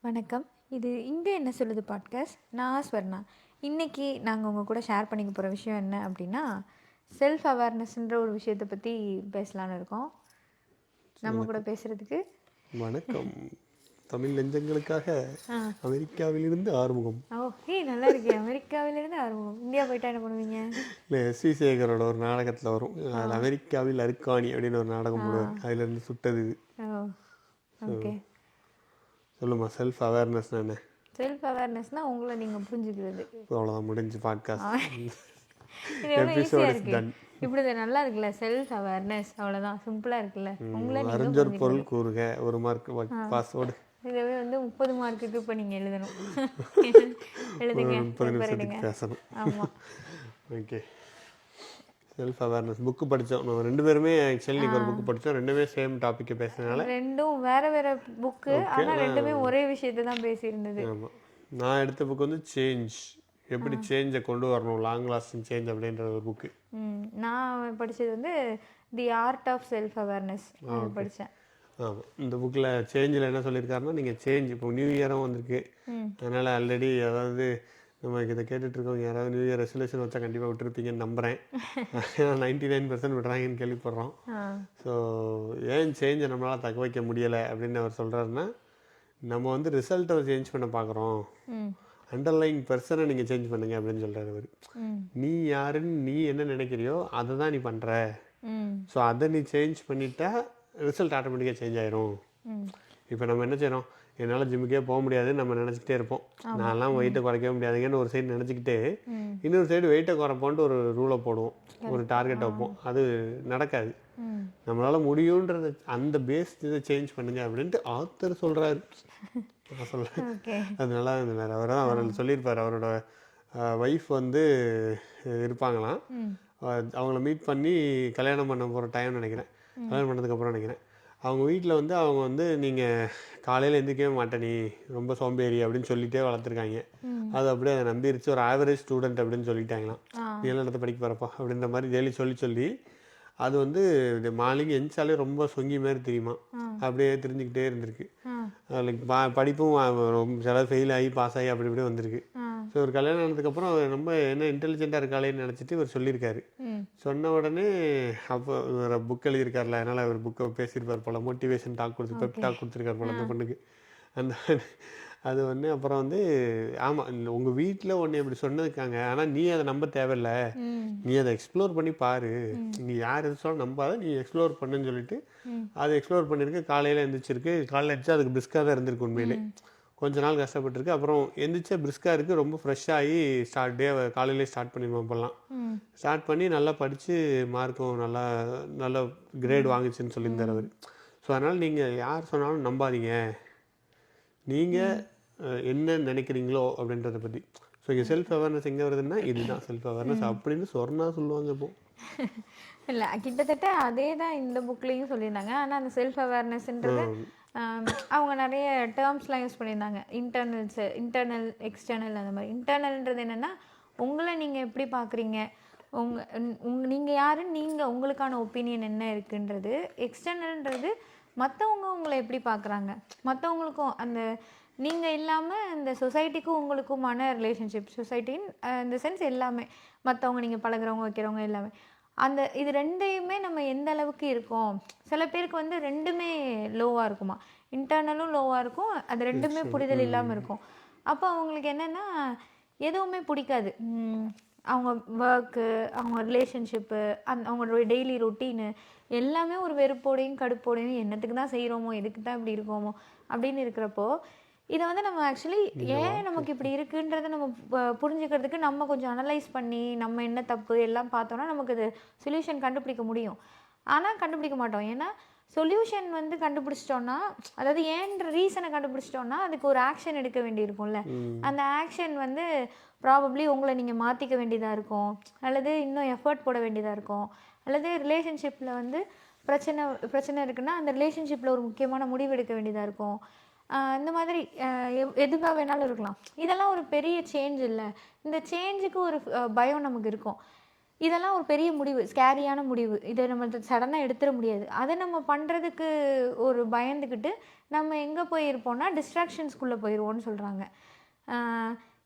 வணக்கம். இது இங்கே என்ன சொல்லுது பாட்காஸ்ட். நான் ஸ்வர்ணா. இன்றைக்கி நாங்கள் உங்கள் கூட ஷேர் பண்ணிக்க போகிற விஷயம் என்ன அப்படின்னா, செல்ஃப் அவேர்னஸ்ன்ற ஒரு விஷயத்தை பற்றி பேசலான்னு இருக்கோம். நம்ம கூட பேசுகிறதுக்கு வணக்கம். தமிழ் நெஞ்சங்களுக்காக அமெரிக்காவிலிருந்து ஆறுமுகம். நல்லா இருக்கே. அமெரிக்காவிலிருந்து ஆறுமுகம். இந்தியா போயிட்டா என்ன பண்ணுவீங்க? இல்லை, எஸ்.வி. சேகரோட ஒரு நாடகத்தில் வரும், அது அமெரிக்காவில் அருக்காணி அப்படின்னு ஒரு நாடகம் போடுவார். அதுலேருந்து சுட்டது இது. ஓகே, சொல்லுமா, செல்ஃப் அவேர்னஸ் என்ன? செல்ஃப் அவேர்னஸ்னால் உங்களை நீங்கள் புரிஞ்சுக்கிறது. அவ்வளோதான், முடிஞ்சு பாட்காஸ்ட். இது எவ்வளோ ஈஸியாக இருக்குது. இப்படி நல்லா இருக்குல்ல, செல்ஃப் அவேர்னஸ். அவ்வளோதான், சிம்பிளாக இருக்குல்ல. உங்களை அறிஞர் பொருள் கூறுக, ஒரு மார்க் பாஸ்வேர்டு. இதுவே 30 மார்க்குக்கு இப்போ நீங்கள் எழுதணும். எழுதுங்க, 30 நிமிஷத்துக்கு பேசணும். ஆமாம். ஓகே, செல்ஃப் அவேர்னஸ் புக்கு படித்தோம் நம்ம ரெண்டு பேருமே. ஆக்சுவலி நீங்கள் ஒரு புக்கு படித்தோம், ரெண்டுமே சேம் டாப்பிக்கை பேசுறதுனால. ரெண்டும் வேறு வேறு புக்கு, ஆனால் ரெண்டுமே ஒரே விஷயத்தை தான் பேசியிருந்தது. ஆமாம். நான் எடுத்த புக்கு வந்து சேஞ்ச், எப்படி சேஞ்சை கொண்டு வரணும், லாங் லாஸ்டிங் சேஞ்ச் அப்படின்ற ஒரு புக்கு. நான் படித்தது வந்து the art of self awareness படித்தேன். ஆமாம், இந்த புக்கில் சேஞ்சில் என்ன சொல்லியிருக்காருன்னா, நீங்கள் சேஞ்ச் இப்போ நியூ இயரும் வந்திருக்கு, அதனால் ஆல்ரெடி அதாவது நம்ம இதை கேட்டுட்ருக்கவங்க யாராவது நியூ இயர் ரெசல்யூஷன் வச்சா கண்டிப்பாக விட்டுருப்பீங்கன்னு நம்புகிறேன். ஏன்னா 99% விடுறாங்கன்னு கேள்விப்படுறோம். ஸோ ஏன் சேஞ்சை நம்மளால் தக்க வைக்க முடியலை அப்படின்னு அவர் சொல்கிறாருன்னா, நம்ம வந்து ரிசல்ட்டை சேஞ்ச் பண்ண பார்க்குறோம், அண்டர்லைன் பர்சனை நீங்கள் சேஞ்ச் பண்ணுங்க அப்படின்னு சொல்கிறார் அவர். நீ யாருன்னு நீ என்ன நினைக்கிறியோ அதை தான் நீ பண்ணுற. ஸோ அதை நீ சேஞ்ச் பண்ணிட்டா ரிசல்ட் ஆட்டோமேட்டிக்காக சேஞ்ச் ஆயிரும். இப்போ நம்ம என்ன செய்கிறோம், என்னால் ஜிம்முக்கே போக முடியாது நம்ம நினச்சிக்கிட்டே இருப்போம். நான்லாம் வெயிட்டை குறைக்கவே முடியாதுங்கன்னு ஒரு சைடு நினச்சிக்கிட்டு, இன்னொரு சைடு வெயிட்டை குறைப்போன்ட்டு ஒரு ரூலை போடுவோம், ஒரு டார்கெட்டை வைப்போம். அது நடக்காது. நம்மளால் முடியுன்றது அந்த பேஸ் இதை சேஞ்ச் பண்ணுங்க அப்படின்ட்டு ஆத்தர் சொல்கிறாரு. நான் சொல்கிறேன், அது நல்லா இருந்தது. அவர் சொல்லியிருப்பார், அவரோட ஒய்ஃப் வந்து இருப்பாங்களாம். அவங்கள மீட் பண்ணி கல்யாணம் பண்ண போகிற டைம் நினைக்கிறேன், கல்யாணம் பண்ணதுக்கப்புறம் நினைக்கிறேன். அவங்க வீட்டில் வந்து அவங்க வந்து நீங்கள் காலையில் எந்திரிக்கவே மாட்டேன், நீ ரொம்ப சோம்பேறி அப்படின்னு சொல்லிகிட்டே வளர்த்துருக்காங்க. அது அப்படியே அதை நம்பிருச்சு. ஒரு ஆவரேஜ் ஸ்டூடெண்ட் அப்படின்னு சொல்லிட்டாங்களாம். நீ எல்லாம் இடத்த படிக்க போகிறப்பா அப்படின்ற மாதிரி டெய்லி சொல்லி அது வந்து மார்னிங் எந்திரிச்சாலே ரொம்ப சொங்கி மாதிரி தெரியுமா, அப்படியே தெரிஞ்சுக்கிட்டே இருந்திருக்கு. லைக் படிப்பும் ரொம்ப சில ஃபெயில் ஆகி பாஸ் ஆகி அப்படி இப்படி வந்திருக்கு. ஸோ ஒரு கல்யாணம் ஆனதுக்கப்புறம் ரொம்ப என்ன இன்டெலிஜென்ட்டாக இருக்காளேன்னு நினச்சிட்டு இவர் சொல்லியிருக்காரு. சொன்ன உடனே அப்போ இவர் புக் எழுதியிருக்காருல, அதனால் அவர் புக்கை பேசியிருப்பார் போல், மோட்டிவேஷன் டாக் பெப் டாக் கொடுத்துருக்காரு போல் அந்த பொண்ணுக்கு. அந்த அது வந்து அப்புறம் வந்து ஆமாம், உங்கள் வீட்டில் ஒன்று இப்படி சொன்னதுக்காங்க, ஆனால் நீ அதை நம்ப தேவையில்லை, நீ அதை எக்ஸ்ப்ளோர் பண்ணி பாரு, நீ யார் எது சொல்ல நம்பாத, நீ எக்ஸ்ப்ளோர் பண்ணுன்னு சொல்லிட்டு அதை எக்ஸ்ப்ளோர் பண்ணியிருக்கு. காலையில் எழுந்திரிச்சிருக்கு, காலையில் எழுந்திரிச்சு அதுக்கு பிரிஸ்காக தான் இருந்திருக்கு உண்மையிலே. கொஞ்ச நாள் கஷ்டப்பட்டுருக்கு, அப்புறம் எந்திரிச்சா பிரிஸ்காக இருக்குது, ரொம்ப ஃப்ரெஷ்ஷாகி டே காலையிலே ஸ்டார்ட் பண்ணிடுவோம். இப்போல்லாம் ஸ்டார்ட் பண்ணி நல்லா படித்து மார்க்கும் நல்லா நல்ல கிரேட் வாங்கிச்சுன்னு சொல்லியிருந்தார் அவர். ஸோ அதனால் நீங்கள் யார் சொன்னாலும் நம்பாதீங்க, நீங்கள் என்ன நினைக்கிறீங்களோ அப்படின்றத பற்றி. ஸோ இங்கே செல்ஃப் அவேர்னஸ் எங்கே வருதுன்னா, இதுதான் செல்ஃப் அவேர்னஸ் அப்படின்னு சொன்னா சொல்லுவாங்க. இப்போ இல்லை, கிட்டத்தட்ட அதே தான் இந்த புக்லேயும் சொல்லியிருந்தாங்க. ஆனால் அந்த செல்ஃப் அவேர்னஸ்ன்றது அவங்க நிறைய டேர்ம்ஸ்லாம் யூஸ் பண்ணியிருந்தாங்க. இன்டர்னல் எக்ஸ்டர்னல் அந்த மாதிரி. இன்டர்னல்ன்றது என்னென்னா, உங்களை நீங்கள் எப்படி பார்க்குறீங்க, நீங்கள் யாருன்னு நீங்கள் உங்களுக்கான ஒப்பீனியன் என்ன இருக்குன்றது. எக்ஸ்டர்னல்ன்றது மற்றவங்க உங்களை எப்படி பார்க்குறாங்க, மற்றவங்களுக்கும் அந்த நீங்கள் இல்லாமல் இந்த சொசைட்டிக்கும் உங்களுக்குமான ரிலேஷன்ஷிப், சொசைட்டின் இந்த சென்ஸ் எல்லாமே, மற்றவங்க நீங்கள் பழகிறவங்க வைக்கிறவங்க எல்லாமே, அந்த இது ரெண்டையுமே நம்ம எந்த அளவுக்கு இருக்கோம். சில பேருக்கு வந்து ரெண்டுமே லோவாக இருக்குமா, இன்டர்னலும் லோவாக இருக்கும், அது ரெண்டுமே புரிதல் இல்லாமல் இருக்கும். அப்போ அவங்களுக்கு என்னென்னா எதுவுமே பிடிக்காது. அவங்க ஒர்க்கு, அவங்க ரிலேஷன்ஷிப்பு, அவங்களோட டெய்லி ரொட்டீனு எல்லாமே ஒரு வெறுப்போடையும் கடுப்போடையும் என்னத்துக்கு தான் செய்கிறோமோ, எதுக்கு தான் இப்படி இருக்கோமோ அப்படின்னு இருக்கிறப்போ, இதை வந்து நம்ம ஆக்சுவலி ஏன் நமக்கு இப்படி இருக்குன்றதை நம்ம புரிஞ்சுக்கிறதுக்கு நம்ம கொஞ்சம் அனலைஸ் பண்ணி நம்ம என்ன தப்பு எல்லாம் பார்த்தோன்னா நமக்கு அது சொல்யூஷன் கண்டுபிடிக்க முடியும். ஆனால் கண்டுபிடிக்க மாட்டோம். ஏன்னா சொல்யூஷன் வந்து கண்டுபிடிச்சிட்டோன்னா, அதாவது ஏன்ற ரீசனை கண்டுபிடிச்சிட்டோன்னா அதுக்கு ஒரு ஆக்ஷன் எடுக்க வேண்டியிருக்கும்ல. அந்த ஆக்ஷன் வந்து ப்ராபப்ளி உங்களை நீங்கள் மாற்றிக்க வேண்டியதாக இருக்கும், அல்லது இன்னும் எஃபர்ட் போட வேண்டியதாக இருக்கும், அல்லது ரிலேஷன்ஷிப்பில் வந்து பிரச்சனை இருக்குன்னா அந்த ரிலேஷன்ஷிப்பில் ஒரு முக்கியமான முடிவு எடுக்க வேண்டியதாக இருக்கும். இந்த மாதிரி எதுக்காக வேணாலும் இருக்கலாம். இதெல்லாம் ஒரு பெரிய சேஞ்ச் இல்லை. இந்த சேஞ்சுக்கு ஒரு பயம் நமக்கு இருக்கும். இதெல்லாம் ஒரு பெரிய முடிவு, ஸ்கேரியான முடிவு. இதை நம்ம சடனாக எடுத்துட முடியாது. அதை நம்ம பண்ணுறதுக்கு ஒரு பயந்துக்கிட்டு நம்ம எங்கே போயிருப்போம்னா டிஸ்ட்ராக்ஷன்ஸ்குள்ளே போயிடுவோன்னு சொல்கிறாங்க.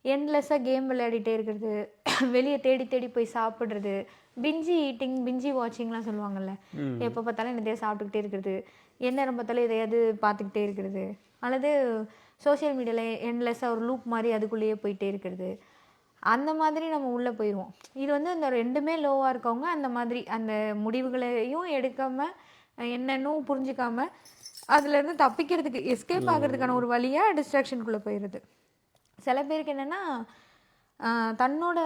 எண்ட்லெஸ்ஸாக கேம் விளையாடிட்டே இருக்கிறது, வெளியே தேடி தேடி போய் சாப்பிட்றது, பிஞ்சி ஈட்டிங், பிஞ்சி வாட்சிங்லாம் சொல்லுவாங்கள்ல, எப்போ பார்த்தாலும் என்னதையா சாப்பிட்டுக்கிட்டே இருக்கிறது, எந்நேரம் பார்த்தாலும் எதையாவது பார்த்துக்கிட்டே இருக்கிறது, அல்லது சோஷியல் மீடியாவில் எண்ட்லெஸ்ஸாக ஒரு லூப் மாதிரி அதுக்குள்ளேயே போயிட்டே இருக்கிறது, அந்த மாதிரி நம்ம உள்ளே போயிடுவோம். இது வந்து அந்த ரெண்டுமே லோவாக இருக்கவங்க அந்த மாதிரி அந்த முடிவுகளையும் எடுக்காமல் என்னென்னும் புரிஞ்சிக்காமல் அதுலேருந்து தப்பிக்கிறதுக்கு எஸ்கேப் ஆகிறதுக்கான ஒரு வழியாக டிஸ்ட்ராக்ஷனுக்குள்ளே போயிடுது. சில பேருக்கு என்னென்னா தன்னோட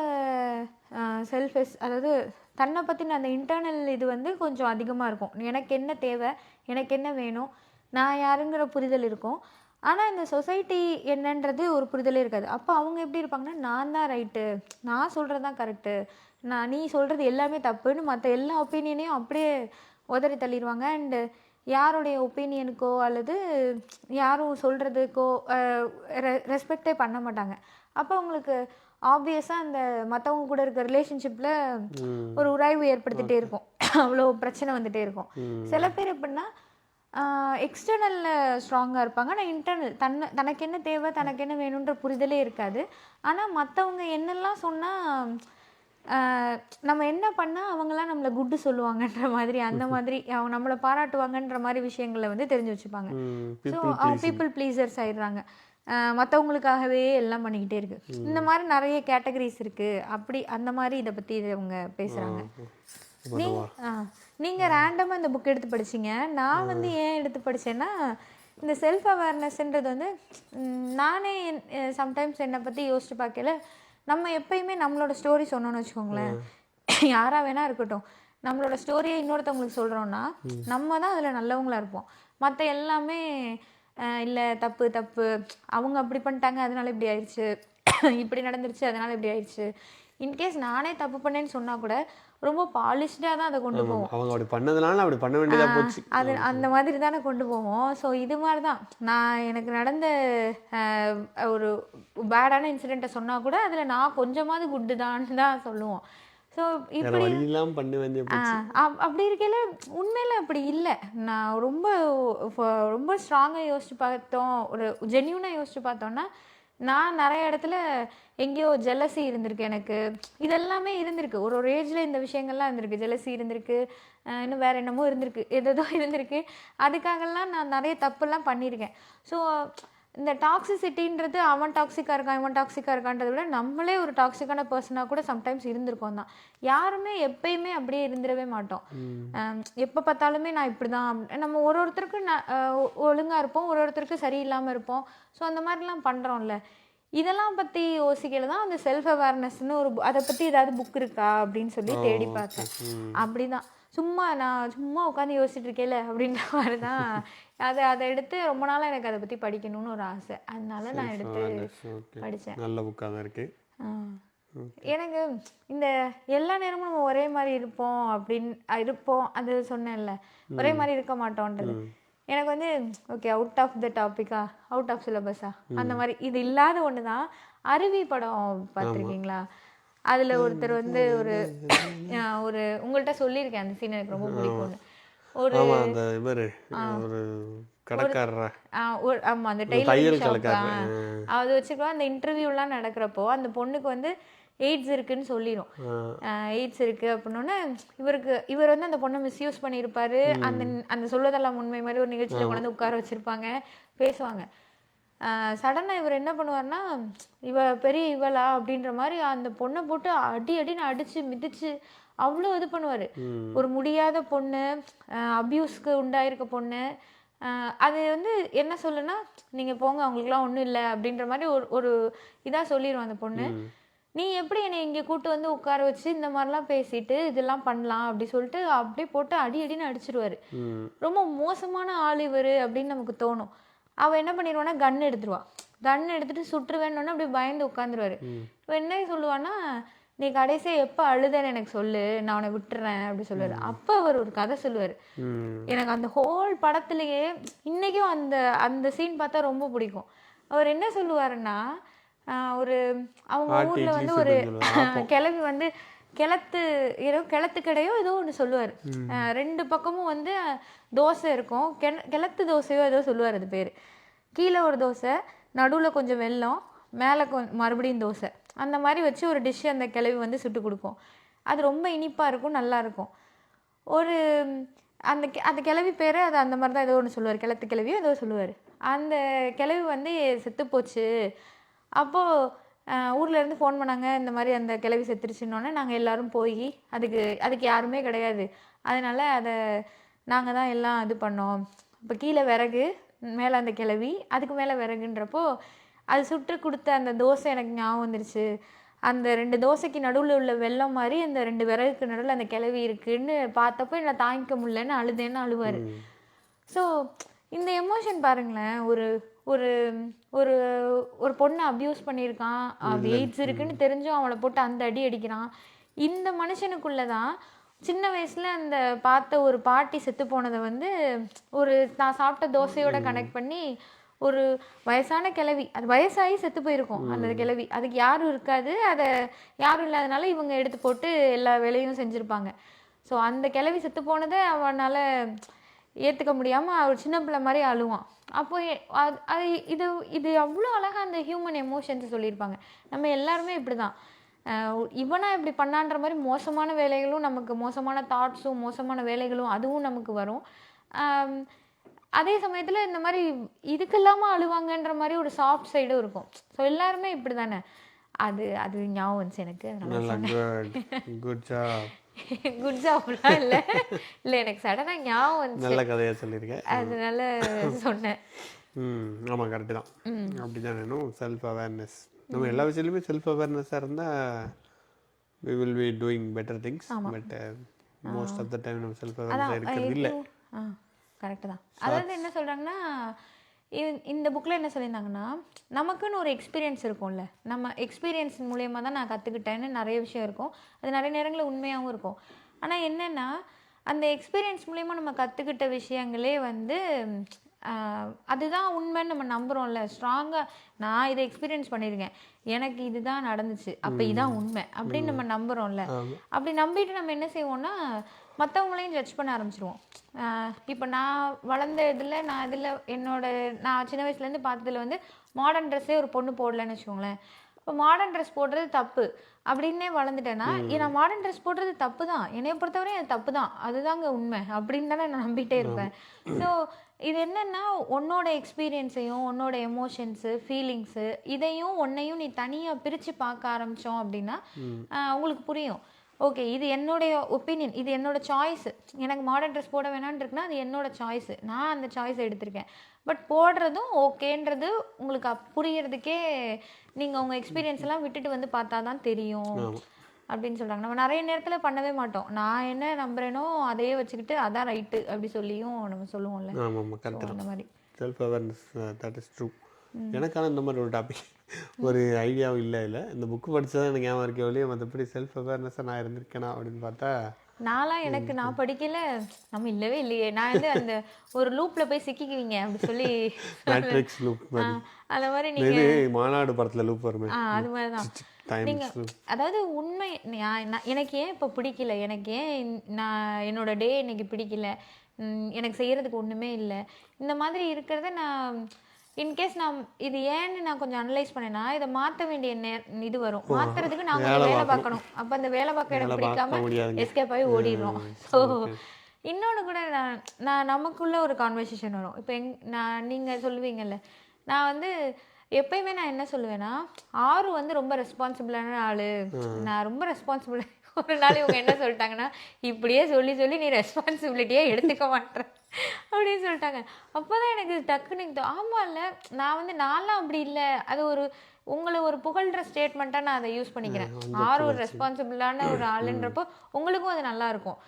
அதாவது தன்னை பற்றின அந்த இன்டர்னல் இது வந்து கொஞ்சம் அதிகமாக இருக்கும். எனக்கு என்ன தேவை, எனக்கு என்ன வேணும், நான் யாருங்கிற புரிதல் இருக்கும். ஆனால் இந்த சொசைட்டி என்னன்றது ஒரு புரிதலே இருக்காது. அப்போ அவங்க எப்படி இருப்பாங்கன்னா, நான் தான் ரைட்டு, நான் சொல்கிறது தான் கரெக்டு, நீ சொல்கிறது எல்லாமே தப்புன்னு மற்ற எல்லா ஒப்பீனியனையும் அப்படியே உதறி தள்ளிடுவாங்க. அண்டு யாருடைய ஒப்பீனியனுக்கோ அல்லது யாரும் சொல்கிறதுக்கோ ரெஸ்பெக்டே பண்ண மாட்டாங்க. அப்போ அவங்களுக்கு ஆப்வியஸாக அந்த மற்றவங்க கூட இருக்க ரிலேஷன்ஷிப்பில் ஒரு உராய்வு ஏற்படுத்திகிட்டே இருக்கும், அவ்வளோ பிரச்சனை வந்துகிட்டே இருக்கும். சில பேர் எப்படின்னா எக்ஸ்டர்னலில் ஸ்ட்ராங்காக இருப்பாங்க, ஆனால் இன்டர்னல் தனக்கு என்ன தேவை, தனக்கு என்ன வேணுன்ற புரிதலே இருக்காது. ஆனால் மற்றவங்க என்னெல்லாம் சொன்னால் நம்ம என்ன பண்ணால் அவங்களாம் நம்மளை குட்டு சொல்லுவாங்கன்ற மாதிரி, அந்த மாதிரி அவங்க நம்மளை பாராட்டுவாங்கன்ற மாதிரி விஷயங்களை வந்து தெரிஞ்சு வச்சுப்பாங்க. ஸோ அவங்க பீப்புள் ப்ளீசர்ஸ் ஆயிடுறாங்க, மற்றவங்களுக்காகவே எல்லாம் பண்ணிக்கிட்டே இருக்கு. இந்த மாதிரி நிறைய கேட்டகரிஸ் இருக்குது. அப்படி அந்த மாதிரி இதை பற்றி அவங்க பேசுகிறாங்க. நீங்கள் ரேண்டமாக இந்த புக் எடுத்து படிச்சிங்க. நான் வந்து ஏன் எடுத்து படித்தேன்னா, இந்த செல்ஃப் அவேர்னஸ்ன்றது வந்து நானே சம்டைம்ஸ் என்னை பற்றி யோசிச்சு பார்க்கல. நம்ம எப்பயுமே நம்மளோட ஸ்டோரி சொன்னோன்னு வச்சுக்கோங்களேன், யாராக வேணா இருக்கட்டும், நம்மளோட ஸ்டோரியை இன்னொருத்தவங்களுக்கு சொல்கிறோன்னா நம்ம தான் அதில் நல்லவங்களாக இருப்போம். மற்ற எல்லாமே இல்லை தப்பு தப்பு, அவங்க அப்படி பண்ணிட்டாங்க அதனால இப்படி ஆயிடுச்சு, இப்படி நடந்துருச்சு அதனால இப்படி ஆயிடுச்சு. இன்கேஸ் நானே தப்பு பண்ணேன்னு சொன்னால் கூட ரொம்ப பாலிஷ்டாக தான் அதை கொண்டு போவோம். அவங்க அப்படி பண்ணதுனால அப்படி பண்ண வேண்டியதாக போச்சு, அது அந்த மாதிரி தானே கொண்டு போவோம். ஸோ இது மாதிரி தான் எனக்கு நடந்த ஒரு பேடான இன்சிடெண்ட்டை சொன்னால் கூட அதில் நான் கொஞ்சமாவது குட்டு தான் சொல்லுவோம். ஸோ இப்படி பண்ண வேண்டிய அப்படி இருக்கையில் உண்மையில் அப்படி இல்லை. நான் ரொம்ப ரொம்ப ஸ்ட்ராங்காக யோசிச்சு பார்த்தோம், ஒரு ஜென்யூனாக யோசிச்சு பார்த்தோன்னா, நான் நிறைய இடத்துல எங்கேயோ ஜெலசி இருந்திருக்கு, எனக்கு இதெல்லாமே இருந்திருக்கு. ஒரு ஏஜில் இந்த விஷயங்கள்லாம் இருந்திருக்கு, ஜெலசி இருந்திருக்கு, இன்னும் வேறு என்னமோ இருந்திருக்கு, எதோ இருந்திருக்கு. அதுக்காகலாம் நான் நிறைய தப்புலாம் பண்ணியிருக்கேன். ஸோ இந்த டாக்ஸிசிட்டின்றது அவன் டாக்ஸிக்காக இருக்கான் இவன் டாக்ஸிக்காக இருக்கான்றதை விட நம்மளே ஒரு டாக்ஸிக்கான பர்சனாக கூட சம்டைம்ஸ் இருந்திருக்கோம் தான். யாருமே எப்பயுமே அப்படியே இருந்துடவே மாட்டோம். எப்போ பார்த்தாலுமே நான் இப்படி தான், நம்ம ஒருத்தருக்கு ஒழுங்காக இருப்போம், ஒருத்தருக்கு சரியில்லாமல் இருப்போம். ஸோ அந்த மாதிரிலாம் பண்ணுறோம்ல, இதெல்லாம் பற்றி யோசிக்கல தான் அந்த செல்ஃப் அவேர்னஸ்ன்னு ஒரு அதை பற்றி ஏதாவது புக் இருக்கா அப்படின்னு சொல்லி தேடி பார்த்தேன். அப்படி தான் நான் சும்மா உட்காந்து யோசிச்சுட்டு இருக்கேல அப்படின்ற மாதிரி தான் அதை எடுத்து ரொம்ப நாளாக எனக்கு அதை பற்றி படிக்கணும்னு ஒரு ஆசை, அதனால நான் எடுத்து படித்தேன். நல்ல புக்காக தான் இருக்கு. எனக்கு இந்த எல்லா நேரமும் நம்ம ஒரே மாதிரி இருப்போம் அது சொன்னேன்ல, ஒரே மாதிரி இருக்க மாட்டோன்றது. எனக்கு வந்து ஓகே அவுட் ஆஃப் த டாப்பிக்கா, அவுட் ஆஃப் சிலபஸா, அந்த மாதிரி இது இல்லாத ஒன்று தான். அருவி படம் பார்த்துருக்கீங்களா? அதில் ஒருத்தர் வந்து ஒரு உங்கள்கிட்ட சொல்லியிருக்கேன் அந்த சீன் எனக்கு ரொம்ப பிடிக்கும்னு. ஒரு ஆமாம் அந்த டெய்லரிங் ஷாப் அது வச்சுருக்கோம். அந்த இன்டர்வியூலாம் நடக்கிறப்போ அந்த பொண்ணுக்கு வந்து எய்ட்ஸ் இருக்குன்னு சொல்லிடும். எய்ட்ஸ் இருக்குது அப்படின்னோடனே இவர் வந்து அந்த பொண்ணை மிஸ்யூஸ் பண்ணியிருப்பாரு. அந்த சொல்வதெல்லாம் உண்மை மாதிரி ஒரு நிகழ்ச்சியில் கொண்டு வந்து உட்கார வச்சுருப்பாங்க, பேசுவாங்க. சடனாக இவர் என்ன பண்ணுவார்னா, பெரிய இவளா அப்படின்ற மாதிரி அந்த பொண்ணை போட்டு அடின்னு அடித்து மிதித்து அவ்வளோ இது பண்ணுவார். ஒரு முடியாத பொண்ணு, அப்யூஸ்க்கு உண்டாயிருக்க பொண்ணு. அது வந்து என்ன சொல்லுன்னா, நீங்கள் போங்க அவங்களுக்குலாம் ஒன்றும் இல்லை அப்படின்ற மாதிரி ஒரு இதாக சொல்லிடுவோம் அந்த பொண்ணு. நீ எப்படி என்னை இங்கே கூட்டு வந்து உட்கார வச்சு இந்த மாதிரிலாம் பேசிட்டு இதெல்லாம் பண்ணலாம் அப்படி சொல்லிட்டு அப்படியே போட்டு அடின்னு அடிச்சிடுவார். ரொம்ப மோசமான ஆள் இவர் அப்படின்னு நமக்கு தோணும். அவள் என்ன பண்ணிடுவான்னா கன் எடுத்துட்டு சுட்டுருவேன்னு அப்படியே பயந்து உட்காந்துருவாரு. இப்போ என்ன சொல்லுவான்னா, நீ கடைசியாக எப்போ அழுதன்னு எனக்கு சொல்லு, நான் அவனை விட்டுறேன் அப்படி சொல்லுவார். அப்போ அவர் ஒரு கதை சொல்லுவார். எனக்கு அந்த ஹோல் படத்துலேயே இன்றைக்கும் அந்த சீன் பார்த்தா ரொம்ப பிடிக்கும். அவர் என்ன சொல்லுவாருன்னா, அவங்க ஊரில் வந்து ஒரு கிழவி வந்து கிழத்து கடையோ ஏதோ ஒன்று சொல்லுவார். 2 பக்கமும் வந்து தோசை இருக்கும். கிழத்து தோசையோ ஏதோ சொல்லுவார் அது பேர். கீழே ஒரு தோசை, நடுவில் கொஞ்சம் வெல்லம், மேலே மறுபடியும் தோசை, அந்த மாதிரி வச்சு ஒரு டிஷ் அந்த கிழவி வந்து சுட்டு கொடுக்கும். அது ரொம்ப இனிப்பாக இருக்கும், நல்லாயிருக்கும். ஒரு அந்த கிழவி பேர் அது அந்த மாதிரி தான் ஏதோ ஒன்று சொல்லுவார். கிழத்து கிழவியோ ஏதோ சொல்லுவார். அந்த கிழவி வந்து செத்து போச்சு. அப்போது ஊர்லேருந்து ஃபோன் பண்ணாங்க, இந்த மாதிரி அந்த கிழவி செத்துருச்சுன்னொன்னே நாங்கள் எல்லோரும் போய் அதுக்கு யாருமே கிடையாது, அதனால் அதை நாங்கள் தான் எல்லாம் இது பண்ணோம். இப்போ கீழே விறகு, மேலே அந்த கிழவி, அதுக்கு மேலே விறகுன்றப்போ அது சுட்டு கொடுத்த அந்த தோசை எனக்கு ஞாபகம் வந்துருச்சு. அந்த 2 தோசைக்கு நடுவில் உள்ள வெள்ளம் மாதிரி அந்த 2 விறகுக்கு நடுவில் அந்த கிழவி இருக்குன்னு பார்த்தப்போ என்னை தாங்கிக்க முடியலன்னு அழுதேன்னு அழுவார். ஸோ இந்த எமோஷன் பாருங்களேன். ஒரு ஒரு ஒரு ஒரு பொண்ணை அப்யூஸ் பண்ணியிருக்கான், அது எய்ட்ஸ் இருக்குன்னு தெரிஞ்சும் அவளை போட்டு அந்த அடி அடிக்கிறான். இந்த மனுஷனுக்குள்ளே தான் சின்ன வயசில் அந்த பார்த்த ஒரு பாட்டி செத்து போனதை வந்து நான் சாப்பிட்ட தோசையோட கனெக்ட் பண்ணி ஒரு வயசான கிழவி, அது வயசாகி செத்து போயிருக்கும் அந்த கிழவி, அதுக்கு யாரும் இருக்காது, அதை யாரும் இல்லாதனால இவங்க எடுத்து போட்டு எல்லா வேலையும் செஞ்சுருப்பாங்க. ஸோ அந்த கிழவி செத்து போனதை அவனால் ஏற்றுக்க முடியாமல் அவர் சின்ன பிள்ளை மாதிரி அழுவான். அப்போ அது இது அவ்வளோ அழகாக அந்த ஹியூமன் எமோஷன்ஸ் சொல்லியிருப்பாங்க. நம்ம எல்லாருமே இப்படி தான், இவனா இப்படி பண்ணான்ற மாதிரி மோசமான வேலைகளும் நமக்கு, மோசமான தாட்ஸும் மோசமான வேலைகளும் அதுவும் நமக்கு வரும். அதே சமயத்தில் இந்த மாதிரி இதுக்கெல்லாமல் அழுவாங்கன்ற மாதிரி ஒரு சாஃப்ட் சைடும் இருக்கும். ஸோ எல்லாருமே இப்படி தானே. அது ஞாபகம் வந்துச்சு எனக்கு. குட் ஜாப்லாம் இல்லை எனக்கு சடனாக ஞாபகம் வந்துச்சு. நல்ல கதையாக சொல்லியிருக்கேன், அதனால சொன்னேன். ஆமாம், கரெக்டு தான். அப்படி தான் வேணும். செல்ஃப் அவேர்னஸ், நம்ம எல்லா விஷயத்துலையுமே செல்ஃப் அவேர்னஸாக இருந்தால் we will be doing better things. But most of the time நம்ம செல்ஃப் அவேர்னஸாக இருக்கிறது இல்லை. கரெக்டு தான். அதாவது என்ன சொல்கிறாங்கன்னா, இந்த புக்கில் என்ன சொல்லியிருந்தாங்கன்னா, நமக்குன்னு ஒரு எக்ஸ்பீரியன்ஸ் இருக்கும்ல, நம்ம எக்ஸ்பீரியன்ஸ் மூலயமா தான் நான் கற்றுக்கிட்டேன்னு நிறைய விஷயம் இருக்கும். அது நிறைய நேரங்களில் உண்மையாகவும் இருக்கும். ஆனால் என்னென்னா, அந்த எக்ஸ்பீரியன்ஸ் மூலயமா நம்ம கற்றுக்கிட்ட விஷயங்களே வந்து அதுதான் உண்மைன்னு நம்ம நம்புகிறோம்ல ஸ்ட்ராங்காக. நான் இதை எக்ஸ்பீரியன்ஸ் பண்ணியிருக்கேன், எனக்கு இதுதான் நடந்துச்சு, அப்போ இதுதான் உண்மை அப்படின்னு நம்ம நம்புகிறோம்ல. அப்படி நம்பிட்டு நம்ம என்ன செய்வோம்னா, மற்றவங்களையும் ஜட்ஜ் பண்ண ஆரம்பிச்சிருவோம். இப்போ நான் வளர்ந்த இதில் நான் சின்ன வயசுலேருந்து பார்த்ததில் வந்து மாடர்ன் ட்ரெஸ்ஸே ஒரு பொண்ணு போடலன்னு வச்சுக்கோங்களேன். இப்போ மாடர்ன் ட்ரெஸ் போடுறது தப்பு அப்படின்னே வளர்ந்துட்டேன்னா, நான் மாடர்ன் ட்ரெஸ் போடுறது தப்பு தான், என்னைய பொறுத்தவரையும் அது தப்பு தான், அதுதாங்க உண்மை அப்படின்னு தானே நான் நம்பிட்டே இருப்பேன். ஸோ இது என்னென்னா, உன்னோட எக்ஸ்பீரியன்ஸையும் உன்னோட எமோஷன்ஸு ஃபீலிங்ஸு இதையும் உன்னையும் நீ தனியாக பிரித்து பார்க்க ஆரம்பித்தோம் அப்படின்னா உங்களுக்கு புரியும். ஓகே, இது என்னுடைய ஒப்பீனியன், இது என்னோட சாய்ஸு. எனக்கு மாடர்ன் ட்ரெஸ் போட வேணான்னு இருக்குன்னா அது என்னோட சாய்ஸு, நான் அந்த சாய்ஸை எடுத்திருக்கேன். பட் போடுறதும் ஓகேன்றது உங்களுக்கு புரியறதுக்கே நீங்கள் உங்கள் எக்ஸ்பீரியன்ஸ் எல்லாம் விட்டுட்டு வந்து பார்த்தா தான் தெரியும் அப்படின்னு சொல்கிறாங்க. நம்ம நிறைய நேரத்தில் பண்ணவே மாட்டோம். நான் என்ன நம்புறேனோ அதையே வச்சுக்கிட்டு அதான் ரைட்டு அப்படி சொல்லியும் நம்ம சொல்லுவோம்ல. அந்த மாதிரி self awareness, that is true. எனக்கான இந்த மாதிரி ஒரு டாபிக் ஒரு ஐடியாவும் இல்லை. இந்த புக்கு படித்ததான் எனக்கு ஞாபகம் இருக்கே ஒழிய மற்றபடி செல்ஃப் அவேர்னஸாக நான் இருந்திருக்கேனா அப்படின்னு பார்த்தா நான் படிக்கல, நம்ம இல்லவே இல்லையே. நான் வந்து அந்த ஒரு லூப்பில் போய் சிக்கிக்குவீங்க அப்படி சொல்லி மேட்ரிக்ஸ் லூப் அந்த மாதிரி நீங்கள் மாநாடு படத்தில் லூப் வருமே, அது மாதிரி தான் நீங்கள். அதாவது உண்மை எனக்கு ஏன் இப்போ பிடிக்கல, எனக்கு ஏன் நான் என்னோட டே இன்னைக்கு பிடிக்கல, எனக்கு செய்கிறதுக்கு ஒன்றுமே இல்லை, இந்த மாதிரி இருக்கிறத நான் இன்கேஸ் நான் இது ஏன்னு நான் கொஞ்சம் அனலைஸ் பண்ணேன்னா இதை மாற்ற வேண்டிய இது வரும். மாற்றுறதுக்கு நான் கொஞ்சம் வேலை பார்க்கணும். அப்போ அந்த வேலை பார்க்க எனக்கு பிடிக்காம எஸ்கேப் ஆகி ஓடிடுறோம். ஸோ இன்னொன்று கூட நான் நமக்குள்ள ஒரு கான்வர்சேஷன் வரும். இப்போ நீங்கள் சொல்லுவீங்கல்ல, நான் வந்து எப்பயுமே நான் என்ன சொல்லுவேன்னா, ஆறு வந்து ரொம்ப ரெஸ்பான்சிபிளான ஆள், நான் ரொம்ப ரெஸ்பான்சிபிள். ஒரு நாள் இவங்க என்ன சொல்லிட்டாங்கன்னா, இப்படியே சொல்லி சொல்லி நீ ரெஸ்பான்சிபிலிட்டியே எடுத்துக்க மாட்டேற அப்படின்னு சொல்லிட்டாங்க. அப்போ தான் எனக்கு டக்குன்னு ஆமாம் இல்லை, நான் வந்து நான்லாம் அப்படி இல்லை, அது உங்களை ஒரு புகழ்கிற ஸ்டேட்மெண்ட்டாக நான் அதை யூஸ் பண்ணிக்கிறேன். ஒரு ரெஸ்பான்சிபிளான ஒரு ஆளுன்றப்போ உங்களுக்கும் அது நல்லா இருக்கும்.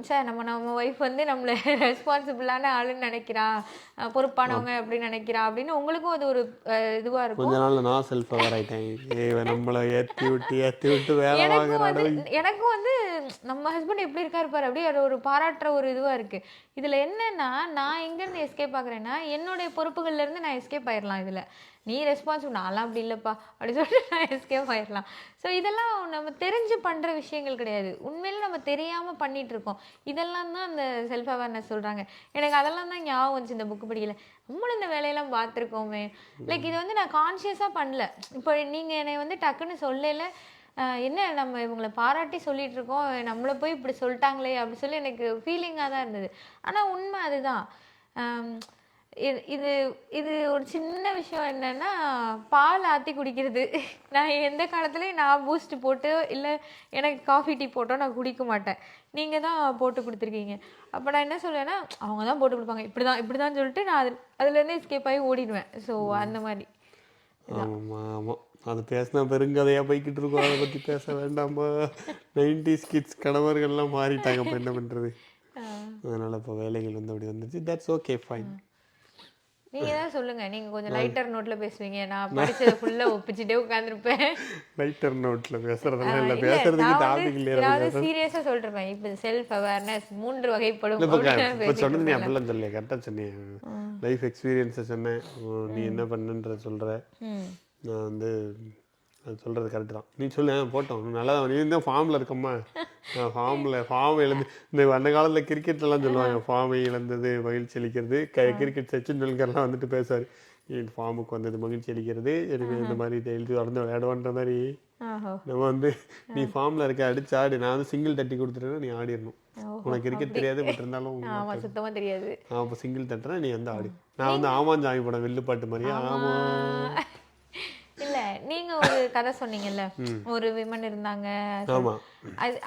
சார் நம்ம ஒய்ஃப் வந்து நம்மளை ரெஸ்பான்சிபிளான ஆளுன்னு நினைக்கிறா, பொறுப்பானவங்க அப்படின்னு நினைக்கிறா அப்படின்னு உங்களுக்கும் அது ஒரு இதுவாக இருக்கும். கொஞ்ச நாள் நான் செல்ஃப் அவேர் ஆகிட்டேன், நம்மளை ஏற்றி விட்டு வேலை வாங்குறாங்க. எனக்கும் வந்து நம்ம ஹஸ்பண்ட் எப்படி இருக்காரு பாரு, அப்படியே அது ஒரு பாராட்டுற ஒரு இதுவாக இருக்குது. இதில் என்னென்னா, நான் எங்கேருந்து எஸ்கேப் ஆகுறேன்னா என்னுடைய பொறுப்புகள்லேருந்து நான் எஸ்கேப் ஆயிடலாம். இதில் நீ ரெஸ்பான்சிபிள், நான்லாம் அதெல்லாம் அப்படி இல்லைப்பா அப்படி சொல்லிட்டு நான் எஸ்கேப் ஆயிடலாம். ஸோ இதெல்லாம் நம்ம தெரிஞ்சு பண்ணுற விஷயங்கள் கிடையாது, உண்மையில நம்ம தெரியாமல் பண்ணிட்டு இருக்கோம். இதெல்லாம் தான் அந்த செல்ஃப் அவேர்னஸ் சொல்கிறாங்க. எனக்கு அதெல்லாம் தான் ஞாபகம் வந்துச்சு இந்த புக்கு படிக்கல. நம்மளும் இந்த வேலையெல்லாம் பார்த்துருக்கோமே, லைக் இது வந்து நான் கான்ஷியஸாக பண்ணல. இப்போ நீங்கள் என்னை வந்து டக்குன்னு சொல்லல, என்ன நம்ம இவங்களை பாராட்டி சொல்லிட்டு இருக்கோம், நம்மளை போய் இப்படி சொல்லிட்டாங்களே அப்படி சொல்லி எனக்கு ஃபீலிங்காக தான் இருந்தது. ஆனால் உண்மை அதுதான். இது இது இது ஒரு சின்ன விஷயம் என்னன்னா, பால் ஆற்றி குடிக்கிறது. நான் எந்த காலத்துலேயும் நான் பூஸ்ட் போட்டு இல்லை எனக்கு காஃபி டீ போட்டோ நான் குடிக்க மாட்டேன். நீங்கள் தான் போட்டு கொடுத்துருக்கீங்க. அப்போ நான் என்ன சொல்லுவேன்னா, அவங்க தான் போட்டு கொடுப்பாங்க, இப்படி தான் சொல்லிட்டு நான் அதுலேருந்து எஸ்கேப் ஆகி ஓடிடுவேன். ஸோ அந்த மாதிரி. ஆமாம் ஆமாம், அது பேசினா பெருங்கதையாக போய்கிட்டு இருக்கோம். அதை பற்றி பேச வேண்டாமா? 90s கிட்ஸ் கணவர்கள்லாம் மாறிட்டாங்க, இப்போ என்ன பண்ணுறது? அதனால் இப்போ வேலைகள் வந்து அப்படி வந்துச்சு. That's okay, fine. நீங்கள் தான் சொல்லுங்கள், நீங்கள் கொஞ்சம் லைட்டர் நோட்டில் பேசுவீங்க, நான் படித்ததை ஃபுல்லாக ஒப்பிச்சுட்டே உட்காந்துருப்பேன். லைட்டர் நோட்டில் பேசுகிறதெல்லாம் இல்லை, பேசுறதுக்கு டாபிக் இல்லையா? நான் சீரியஸாக சொல்லிருப்பேன். இப்போ செல்ஃப் அவேர்னஸ் 3 வகைப்படும். இப்போ சொன்னது நீ அப்படிலாம் சொல்லலையே, கரெக்டாக சொன்னேன். லைஃப் எக்ஸ்பீரியன்ஸை சொன்னேன், நீ என்ன பண்ணுன்ற சொல்கிற. நான் வந்து அது சொல்கிறது கரெக்டு தான். நீ சொல்லு, போட்டோம் நல்லா. நீ தான் ஃபார்மில் இருக்கம்மா, ஃபார்ம் இழந்து இந்த அந்த காலத்தில் கிரிக்கெட்லாம் சொல்லுவாங்க, ஃபார்மை இழந்தது மகிழ்ச்சி அளிக்கிறது. கிரிக்கெட் சச்சின் டெண்டுல்கர்லாம் வந்துட்டு பேசுவார், என் ஃபார்முக்கு வந்தது மகிழ்ச்சி அளிக்கிறது, எனக்கு இந்த மாதிரி இதை எழுதி வளர்ந்து விளையாடுவான்ற மாதிரி. நம்ம வந்து நீ ஃபார்மில் இருக்க அடிச்சு ஆடி, நான் வந்து சிங்கிள் தட்டி கொடுத்துட்டேன்னா நீ ஆடிடணும். உனக்கு கிரிக்கெட் தெரியாது, பட் இருந்தாலும் சுத்தமாக தெரியாது. அப்போ சிங்கிள் தட்டுறேன், நீ வந்து ஆடி. நான் வந்து ஆமாம் ஜாமி படம் வில்லுப்பாட்டு மாதிரியா? ஆமாம். இல்ல நீங்க ஒரு கதை சொன்னீங்கல்ல, ஒரு விமன் இருந்தாங்க,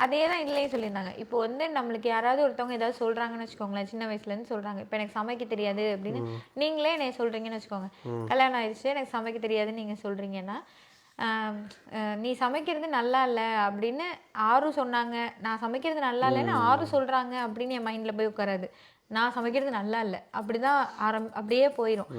அதே தான் இதுலயும் சொல்லியிருந்தாங்க. இப்போ வந்து நம்மளுக்கு யாராவது ஒருத்தவங்க ஏதாவது சொல்றாங்கன்னு வச்சுக்கோங்களேன், சின்ன வயசுல இருந்து சொல்றாங்க, இப்போ எனக்கு சமைக்க தெரியாது அப்படின்னு நீங்களே என்னை சொல்றீங்கன்னு வச்சுக்கோங்க, கல்யாணம் ஆயிடுச்சு எனக்கு சமைக்க தெரியாதுன்னு நீங்க சொல்றீங்கன்னா, நீ சமைக்கிறது நல்லா இல்லை அப்படின்னு ஆறு சொன்னாங்க, நான் சமைக்கிறது நல்லா இல்லைன்னு ஆறு சொல்றாங்க அப்படின்னு என் மைண்ட்ல போய் உட்காராது. நான் சமைக்கிறது நல்லா இல்லை அப்படிதான் அப்படியே போயிடும்.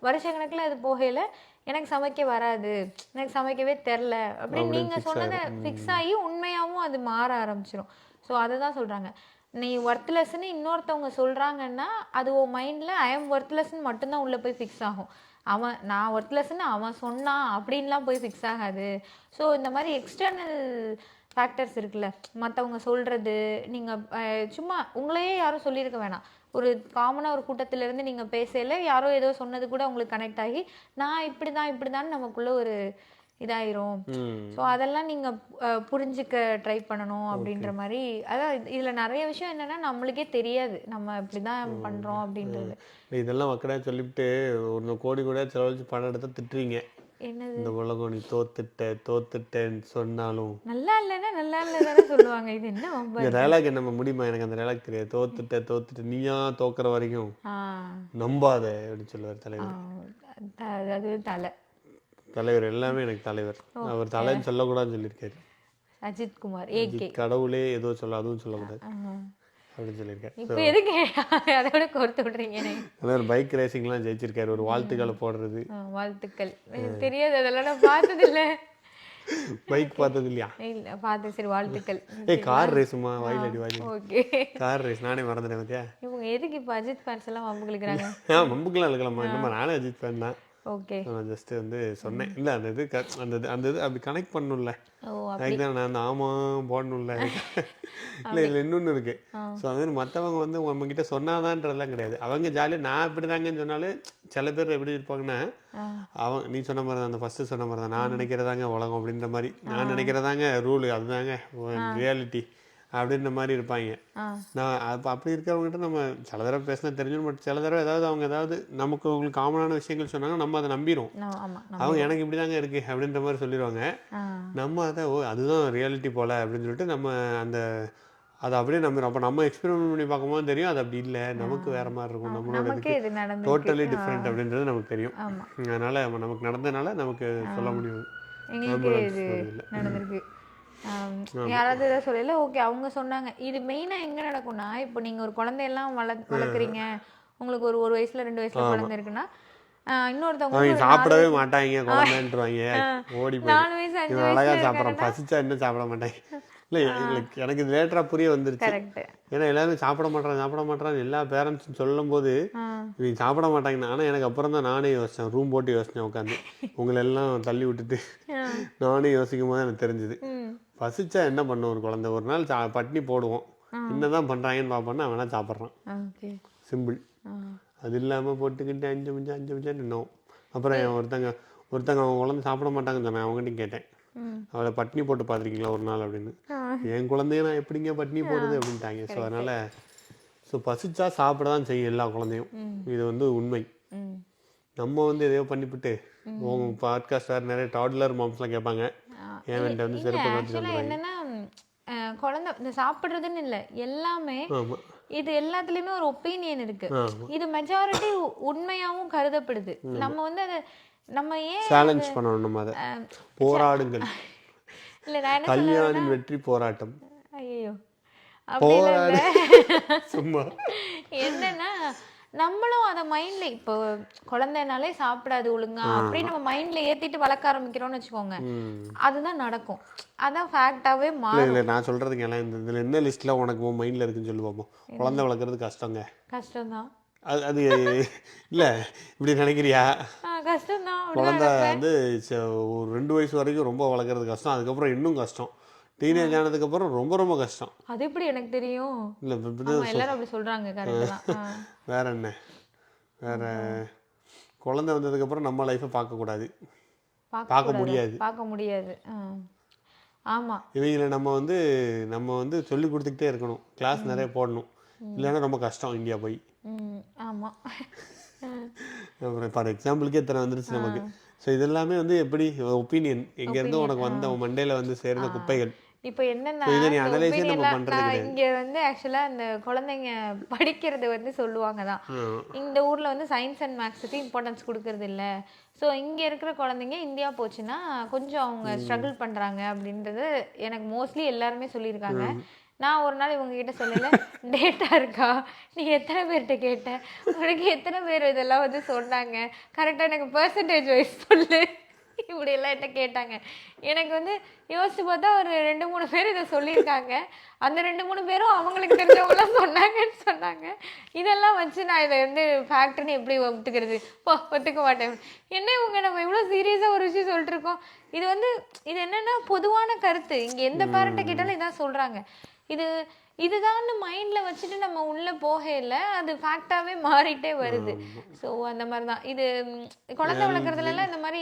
வருஷக்கணக்கில் அது போகையில எனக்கு சமைக்க வராது, எனக்கு சமைக்கவே தெரில அப்படின்னு நீங்கள் சொன்னதை ஃபிக்ஸ் ஆகி உண்மையாகவும் அது மாற ஆரம்பிச்சிடும். ஸோ அதை தான் சொல்கிறாங்க, நீ ஒர்த்லெஸ்ன்னு இன்னொருத்தவங்க சொல்கிறாங்கன்னா அது உன் மைண்டில் ஐ எம் ஒர்த்லெஸ்ன்னு மட்டும்தான் உள்ளே போய் ஃபிக்ஸ் ஆகும். நான் ஒர்த்லெஸ்ன்னு அவன் சொன்னான் அப்படின்லாம் போய் ஃபிக்ஸ் ஆகாது. ஸோ இந்த மாதிரி எக்ஸ்டர்னல் ஃபேக்டர்ஸ் இருக்குல்ல, மற்றவங்க சொல்கிறது, நீங்கள் சும்மா உங்களையே யாரும் சொல்லியிருக்க வேணாம், ஒரு காமனாக ஒரு கூட்டத்திலேருந்து நீங்கள் பேசல யாரோ ஏதோ சொன்னது கூட உங்களுக்கு கனெக்ட் ஆகி நான் இப்படி தான் நமக்குள்ளே ஒரு இதாயிரும். ஸோ அதெல்லாம் நீங்கள் புரிஞ்சுக்க ட்ரை பண்ணணும் அப்படின்ற மாதிரி. அதான் இதில் நிறைய விஷயம் என்னென்னா நம்மளுக்கே தெரியாது நம்ம இப்படி தான் பண்ணுறோம் அப்படின்றது. இதெல்லாம் மக்களே சொல்லிவிட்டு ஒரு கோடி கூட செலவழிச்சு பணம் எடுத்து திட்டுறீங்க, என்னது இந்த உலகம் நீ தோத்துட்டேன்னு சொன்னாலும் நல்லா இல்லைன்னா நல்லா இல்லை தானே சொல்லுவாங்க. இது என்ன இந்த டைலாக் நம்ம முடியுமா? எனக்கு அந்த டைலாக் தெரியாது. தோத்துட்டு நீயா தோக்குற வரைக்கும் நம்பாத அப்படின்னு சொல்லுவார் தலைவர். அது தலைவர் எல்லாமே எனக்கு தலைவர், அவர் தலைன்னு சொல்லக்கூடாதுன்னு சொல்லியிருக்காரு. அஜித் குமார் கடவுளே ஏதோ சொல்ல அதுவும் சொல்லக்கூடாது அப்படின்னு சொல்லியிருக்காரு. இப்போ எதுக்கு அதோட கோர்த்து விடுறீங்க? அதாவது பைக் ரேசிங்லாம் ஜெயிச்சிருக்காரு, ஒரு வாழ்த்துக்களை போடுறது. வாழ்த்துக்கள் தெரியாது, அதெல்லாம் நான் பார்த்ததில்லை. பைக் பார்த்தது இல்லையா? இல்லை பார்த்தேன். சரி வாழ்த்துக்கள். கார் ரேஸுமா? வாயிலடி ஓகே கார் ரேஸ் நானே மறந்துட்டேன் பார்த்தியா? இவங்க எதுக்கு இப்போ அஜித் ஃபேன்ஸ் எல்லாம் வம்புக்கிறாங்க? வம்புக்கெல்லாம் இருக்கலாமா? என்னம்மா நானே அஜித் ஃபேன் தான். ஓகே நான் ஜஸ்ட் வந்து சொன்னேன், இல்லை அந்த இது அந்த இது அப்படி கனெக்ட் பண்ணணும்ல, அதுக்கு தான் நான் அந்த ஆமாம் போடணும்ல. இல்லை இதில் இன்னொன்று இருக்குது. ஸோ அது மாதிரி மற்றவங்க வந்து உங்ககிட்ட சொன்னாதான்றதெல்லாம் கிடையாது. அவங்க ஜாலியாக நான் இப்படி தாங்கன்னு சொன்னாலும் சில பேர் எப்படி இருப்பாங்கன்னா, நீ சொன்ன மாதிரி தான், அந்த ஃபஸ்ட்டு சொன்ன மாதிரி தான், நான் நினைக்கிறதாங்க உலகம் அப்படின்ற மாதிரி, நான் நினைக்கிறதாங்க ரூலு, அதுதாங்க ரியாலிட்டி அப்படின்ற மாதிரி இருப்பாங்க. நான் அப்படி இருக்கிறவங்ககிட்ட நம்ம சில தடவை பேசினா தெரிஞ்சிடும், பட் சில தடவை ஏதாவது நமக்கு உங்களுக்கு காமனான விஷயங்கள் சொன்னாங்க, நம்ம அதை நம்பிடும். அவங்க எனக்கு இப்படி தாங்க இருக்குது அப்படின்ற மாதிரி சொல்லிடுவாங்க. நம்ம அதை அதுதான் ரியாலிட்டி போல் அப்படின்னு சொல்லிட்டு நம்ம அதை அப்படியே நம்பிடும். அப்போ நம்ம எக்ஸ்பெரிமெண்ட் பண்ணி பார்க்கும்போது தெரியும் அது அப்படி இல்லை, நமக்கு வேற மாதிரி இருக்கும், நம்மளோட டோட்டலி டிஃப்ரெண்ட் அப்படின்றது நமக்கு தெரியும். அதனால நமக்கு நடந்ததுனால நமக்கு சொல்ல முடியும். நடந்திருக்கு. யாராவது எதாவது சொல்லல, ஓகே அவங்க சொன்னாங்க. இது மெயினாக எங்கே நடக்கும்னா, இப்போ நீங்கள் ஒரு குழந்தையெல்லாம் வளர்க்குறீங்க, உங்களுக்கு ஒரு வயசுல 2 வயசுல குழந்தை இருக்குன்னா, இன்னொருத்தவங்க சாப்பிடவே மாட்டாங்க, குழந்தைன்றாங்க, ஓடி 4 வயசு 5 வயசு சாப்பிட்றோம், பசிச்சா இன்னும் சாப்பிட மாட்டாங்க, இல்லை எனக்கு இது லேட்டராக புரிய வந்துருச்சு. கரெக்ட். ஏன்னா எல்லாரும் சாப்பிட மாட்டான்னு எல்லா பேரண்ட்ஸும் சொல்லும்போது இவங்க சாப்பிட மாட்டாங்கன்னு. ஆனால் எனக்கு அப்புறம் தான் நானே யோசித்தேன், ரூம் போட்டு யோசித்தேன் உட்காந்து, உங்களெல்லாம் தள்ளி விட்டுட்டு நானே யோசிக்கும் போது எனக்கு தெரிஞ்சுது. பசிச்சா என்ன பண்ணும் ஒரு குழந்தை, ஒரு நாள் பட்னி போடுவோம், என்னதான் பண்ணுறாங்கன்னு பார்ப்போன்னா அவனா சாப்பிட்றான். சிம்பிள். அது இல்லாமல் போட்டுக்கிட்டு அஞ்சு மிஞ்சம் நின்னோம். அப்புறம் ஒருத்தங்க அவங்க குழந்தை சாப்பிட மாட்டாங்கன்னு சொன்னேன். அவங்ககிட்டையும் கேட்டேன், அவளை பட்னி போட்டு பார்த்துருக்கீங்களா ஒரு நாள் அப்படின்னு. என் குழந்தைய நான் எப்படிங்க பட்னி போடுறது அப்படின்ட்டாங்க. ஸோ அதனால் பசிச்சா சாப்பிட தான் செய்யும் எல்லா குழந்தையும். இது உண்மை. நம்ம எதையோ பண்ணிவிட்டு உங்கள் பாட்காஸ்ட் வேறு நிறைய டாட்லர் மாம்ஸ்லாம் கேட்பாங்க, ஏன் சிறப்பு என்னன்னா குழந்தை இந்த சாப்பிட்றதுன்னு இல்லை, எல்லாமே இது எல்லாத்துலேயுமே ஒரு ஒப்பீனியன் இருக்கு. இது மெஜாரிட்டி உண்மையாகவும் கருதப்படுது. நம்ம அதை நம்ம ஏன் சேலஞ்ச் பண்ணணும், நம்ம அதை போராடுங்கள். இல்லை நான் என்ன கல்யாணின் வெற்றி போராட்டம். ஐயோ போராடு சும்மா என்னன்னா நம்மளும் அதை மைண்ட்ல இப்போ குழந்தைனாலே சாப்பிடாது ஒழுங்கா அப்படின்னு நம்ம மைண்ட்ல ஏத்திட்டு வளர்க்க ஆரம்பிக்கிறோம்னு வச்சுக்கோங்க, அதுதான் நடக்கும். அதான் ஃபேக்டாவே மாறும். இல்லை நான் சொல்றதுக்கு எல்லாம் இதில் என்ன லிஸ்ட்ல உனக்கு மைண்ட்ல இருக்குன்னு சொல்லி பார்ப்போம். குழந்தை வளர்க்குறது கஷ்டம்தான். அது இல்லை இப்படி நினைக்கிறியா? கஷ்டம்தான். குழந்தை ஒரு 2 வயசு வரைக்கும் ரொம்ப வளர்க்குறது கஷ்டம், அதுக்கப்புறம் இன்னும் கஷ்டம், டீனேஜ் ஆனதுக்கப்புறம் ரொம்ப ரொம்ப கஷ்டம். அது எப்படி எனக்கு தெரியும்? இல்லை எல்லாரும் அப்படி சொல்கிறாங்க. வேற என்ன, வேற குழந்தை வந்ததுக்கப்புறம் நம்ம லைஃப்பை பார்க்கக்கூடாது, பார்க்க முடியாது. ஆமாம், இவங்களை நம்ம சொல்லி கொடுத்துக்கிட்டே இருக்கணும், கிளாஸ் நிறைய போடணும், இல்லைன்னா ரொம்ப கஷ்டம் இந்தியா போய். ஆமாம், அப்புறம் ஃபார் எக்ஸாம்பிளுக்கே இத்தனை வந்துருச்சு நமக்கு. ஸோ இதெல்லாமே எப்படி ஒப்பீனியன், எங்கேருந்து உனக்கு உன் மண்டையில் சேர்ந்த குப்பைகள். இப்போ என்னன்னா இங்க ஆக்சுவலா இந்த குழந்தைங்க படிக்கிறது சொல்லுவாங்க தான், இந்த ஊர்ல சயின்ஸ் அண்ட் மேக்ஸுக்கு இம்பார்ட்டன்ஸ் கொடுக்கறது இல்லை. ஸோ இங்க இருக்கிற குழந்தைங்க இந்தியா போச்சுன்னா கொஞ்சம் அவங்க ஸ்ட்ரகிள் பண்றாங்க அப்படின்றது எனக்கு மோஸ்ட்லி எல்லாருமே சொல்லியிருக்காங்க. நான் ஒரு நாள் இவங்க கிட்ட சொல்லல, டேட்டா இருக்கா, நீ எத்தனை பேர்கிட்ட கேட்ட, உனக்கு எத்தனை பேர் இதெல்லாம் சொன்னாங்க, கரெக்டாக எனக்கு பர்சன்டேஜ் வைஸ் சொல்லு, இப்படியெல்லாம் என்ன கேட்டாங்க. எனக்கு யோசிச்சு பார்த்தா ஒரு 2-3 பேர் இதை சொல்லியிருக்காங்க. அந்த 2-3 பேரும் அவங்களுக்கு தெரிஞ்சவங்களாம் சொன்னாங்கன்னு சொன்னாங்க. இதெல்லாம் வச்சு நான் இதை ஃபேக்ட்ரின்னு எப்படி ஒத்துக்கிறது, ஒத்துக்க மாட்டேன். என்ன இவங்க நம்ம இவ்வளோ சீரியஸாக ஒரு விஷயம் சொல்லிட்டு இருக்கோம். இது என்னன்னா பொதுவான கருத்து, இங்கே எந்த பேரண்ட்டை கேட்டாலும் இதான் சொல்கிறாங்க. இதுதான் மைண்ட்ல வச்சுட்டு நம்ம உள்ள போகல, அது ஃபேக்டாவே மாறிட்டே வருது. ஸோ அந்த மாதிரி தான் இது குழந்தை வளர்க்குறதுல எல்லாம் இந்த மாதிரி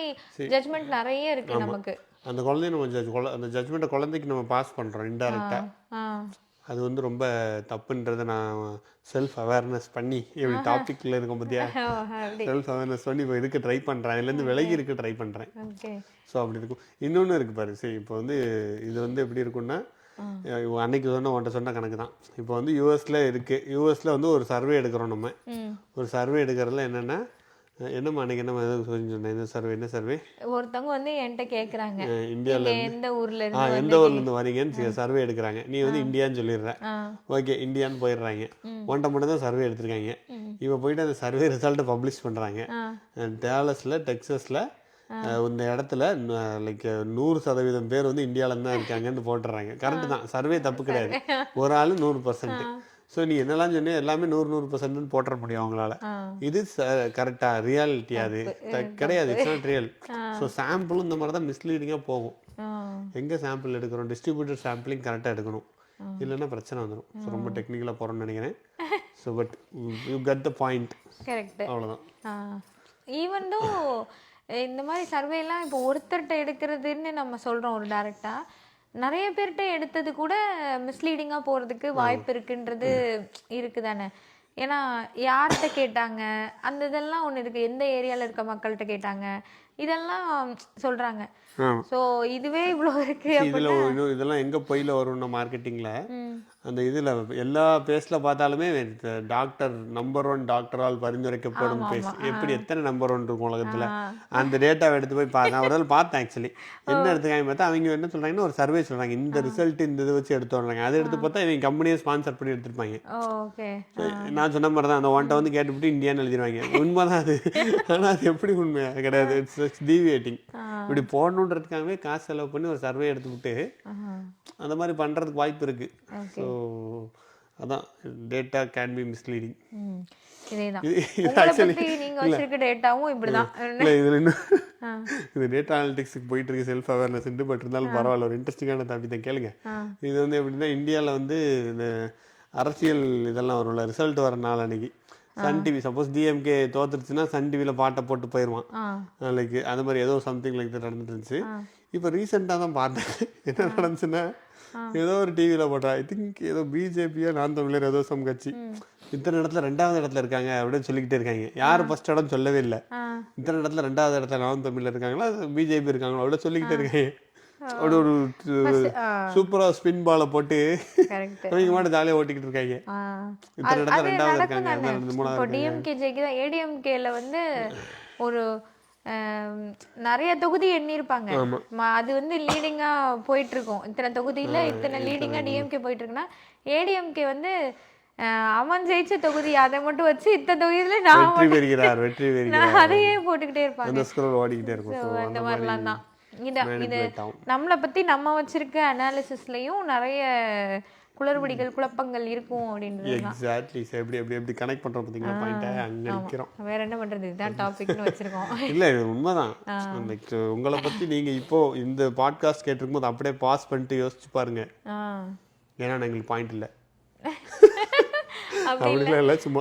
ஜட்ஜ்மெண்ட் நிறைய இருக்கு நமக்கு. அந்த குழந்தைய நம்ம அந்த ஜட்ஜ்மெண்ட்டை குழந்தைக்கு நம்ம பாஸ் பண்றோம் இன்டைரக்டா. அது ரொம்ப தப்புன்றதை நான் செல்ஃப் அவேர்னஸ் பண்ணி இப்படி டாபிக்ல இருக்கும் பத்தியா, செல்ஃப் அவேர்னஸ் பண்ணி இப்போ இதுக்கு ட்ரை பண்ணுறேன், இதுலேருந்து விலகி இருக்க ட்ரை பண்ணுறேன். ஸோ அப்படி இருக்கும். இன்னொன்று இருக்குது பாரு, சரி இப்போ இது எப்படி இருக்குன்னா, அன்னைக்கு உன்ட்ட சொன்ன கணக்கு தான். இப்போ யூஎஸ்ல இருக்கு, யூஎஸ்ல ஒரு சர்வே எடுக்கிறோம். நம்ம ஒரு சர்வே எடுக்கிறதுல என்னன்னா, என்னம்மா அன்னைக்கு என்ன சொன்னேன், என்ன சர்வே ஒருத்தவங்க என்கிட்ட கேட்குறாங்க, இந்தியாவில் எந்த ஊர்ல இருந்து வரீங்கன்னு சர்வே எடுக்கிறாங்க. நீ இந்தியான்னு சொல்லிடுற, ஓகே இந்தியான்னு போயிடுறாங்க. ஒன்றை மட்டும் தான் சர்வே எடுத்திருக்காங்க. இப்போ போயிட்டு அந்த சர்வே ரிசல்ட்டை பப்ளிஷ் பண்ணுறாங்க. டேலஸில் டெக்ஸஸில் இந்த இடத்துல லைக் 100% பேர் இந்தியாவில தான் இருக்காங்கன்னு போட்டுறாங்க. கரெக்டு தான், சர்வே தப்பு கிடையாது, ஒரு ஆள் 100%. ஸோ நீ என்னெல்லாம் சொன்னே எல்லாமே 100% போட்டுற முடியும் அவங்களால. இது கரெக்டா ரியாலிட்டி? அது கிடையாது, இட்ஸ் நாட் ரியல். ஸோ சாம்பிளும் இந்த மாதிரி தான் மிஸ்லீடிங்காக போகும். எங்கே சாம்பிள் எடுக்கிறோம், டிஸ்ட்ரிபியூட்டர் சாம்பிளிங் கரெக்டாக எடுக்கணும், இல்லைன்னா பிரச்சனை வந்துடும். ஸோ ரொம்ப டெக்னிக்கலாக போகிறோம்னு நினைக்கிறேன். So but you cut the point. Correct, அவ்வளோதான். ஈவன் தோ இந்த மாதிரி சர்வேலாம் இப்போ ஒருத்தர்கிட்ட எடுக்கிறதுன்னு நம்ம சொல்கிறோம் ஒரு டைரெக்டாக, நிறைய பேர்கிட்ட எடுத்தது கூட மிஸ்லீடிங்காக போகிறதுக்கு வாய்ப்பு இருக்குன்றது இருக்குது தானே. ஏன்னா யார்கிட்ட கேட்டாங்க, அந்த இதெல்லாம் ஒன்று இருக்குது, எந்த ஏரியாவில் இருக்க மக்கள்கிட்ட கேட்டாங்க, இதெல்லாம் சொல்கிறாங்க. ஸோ இதுவே இவ்வளோ இருக்கு. இதெல்லாம் எங்கே பொய்யில் வரும்னா மார்க்கெட்டிங்கில் அந்த இதில் எல்லா பேஸில் பார்த்தாலுமே டாக்டர் நம்பர் 1 டாக்டரால் பரிந்துரைக்கப்படும் பேஸ், எப்படி எத்தனை நம்பர் 1 இருக்கும் உலகத்தில், அந்த டேட்டாவை எடுத்து போய் பார்த்தேன். ஒரு பார்த்தேன் ஆக்சுவலி என்ன எடுத்துக்காங்க பார்த்தா, அவங்க என்ன சொல்கிறாங்கன்னா ஒரு சர்வே சொல்கிறாங்க, இந்த ரிசல்ட் இந்த இதை வச்சு எடுத்து வர்றாங்க. அதை எடுத்து பார்த்தா இவங்க கம்பெனியை ஸ்பான்சர் பண்ணி எடுத்துருப்பாங்க. நான் சொன்ன மாதிரி தான், அந்த ஒன்ட்ட கேட்டுவிட்டு இந்தியான்னு எழுதிடுவாங்க. உண்மைதான் அது, ஆனால் அது எப்படி உண்மை கிடையாது, இட்ஸ் டீவியேட்டிங். இப்படி போடணுன்றதுக்காகவே காசு செலவு பண்ணி ஒரு சர்வே எடுத்துக்கிட்டு அந்த மாதிரி பண்ணுறதுக்கு வாய்ப்பு இருக்குது. ஸோ அதான் டேட்டா கேன் பி மிஸ்லீடிங். இதேதான் உங்களை பத்தி நீங்க வச்சிருக்க டேட்டாவும் இப்படிதான். இல்லை இதில் இன்னும் இது டேட்டா அனாலிட்டிக்ஸுக்கு போயிட்டு இருக்கு செல்ஃப் அவேர்னஸ்ன்ட்டு. பட் இருந்தாலும் பரவாயில்ல, ஒரு இன்ட்ரெஸ்டிங்கான டாபிக் தான், கேளுங்க. இது வந்து எப்படின்னா இந்தியாவில் வந்து இந்த அரசியல் இதெல்லாம் வரும்ல, ரிசல்ட் வர நாள் அன்னைக்கு சன் டிவி சப்போஸ் டிஎம்கே தோத்துருச்சுன்னா சன் டிவியில் பாட்டை போட்டு போயிடுவான். லைக் அந்த மாதிரி ஏதோ சம்திங் லைக் தான் நடந்துட்டு இருந்துச்சு. இப்போ ரீசெண்டாக தான் பார்த்தேன் என்ன நடந்துச்சுன்னா, ஏதோ ஒரு டிவியில் போட்டா ஐ திங்க் ஏதோ பிஜேபியோ நான் தமிழர் ஏதோ சம் கட்சி இத்தனை இடத்துல 2வது இடத்துல இருக்காங்க அப்படின்னு சொல்லிக்கிட்டே இருக்காங்க. யார் ஃபர்ஸ்ட் இடம் சொல்லவே இல்லை. இத்தனை இடத்துல 2வது இடத்துல நான் தமிழர் இருக்காங்களா பிஜேபி இருக்காங்களா அப்படின்னு சொல்லிக்கிட்டே இருக்காங்க. அப்படி ஒரு சூப்பரா ஸ்பின் பாலை போட்டு அவங்க மட்டும் ஜாலியாக ஓட்டிக்கிட்டு இருக்காங்க. இத்தனை இடத்துல 2வது இருக்காங்க, 3வது டிஎம்கே ஜெயிக்குதா. ஏடிஎம்கேல வந்து ஒரு நிறைய தொகுதி எண்ணிருப்பாங்க. அது வந்து லீடிங்கா போயிட்டு இருக்கும். இத்தனை தொகுதியில இத்தனை லீடிங்கா டிஎம்கே போயிட்டு இருக்குன்னா ஏடிஎம்கே வந்து அவன் ஜெயிச்ச தொகுதி அதை மட்டும் வச்சு இத்தனை தொகுதியில நான் அதையே போட்டுக்கிட்டே இருப்பாங்க. அந்த மாதிரிலாம் தான் இது நம்மளை பத்தி நம்ம வச்சிருக்க அனாலிசிஸ்லயும் நிறைய குளறுபடிகள் குழப்பங்கள் இருக்கும் அப்படின்றது. எக்ஸாக்ட்லி. எப்படி கனெக்ட் பண்றோம் பாத்தீங்களா பாயிண்ட, அங்க நிக்கிறோம். வேற என்ன பண்றது, இதுதான் டாபிக்னு வச்சிருக்கோம். இல்ல இது உண்மைதான். உங்களை பத்தி நீங்க இப்போ இந்த பாட்காஸ்ட் கேட்டிருக்கும் போது அப்படியே பாஸ் பண்ணிட்டு யோசிச்சு பாருங்க. ஏன்னா எங்களுக்கு பாயிண்ட் இல்ல அப்படிலாம் இல்லை, சும்மா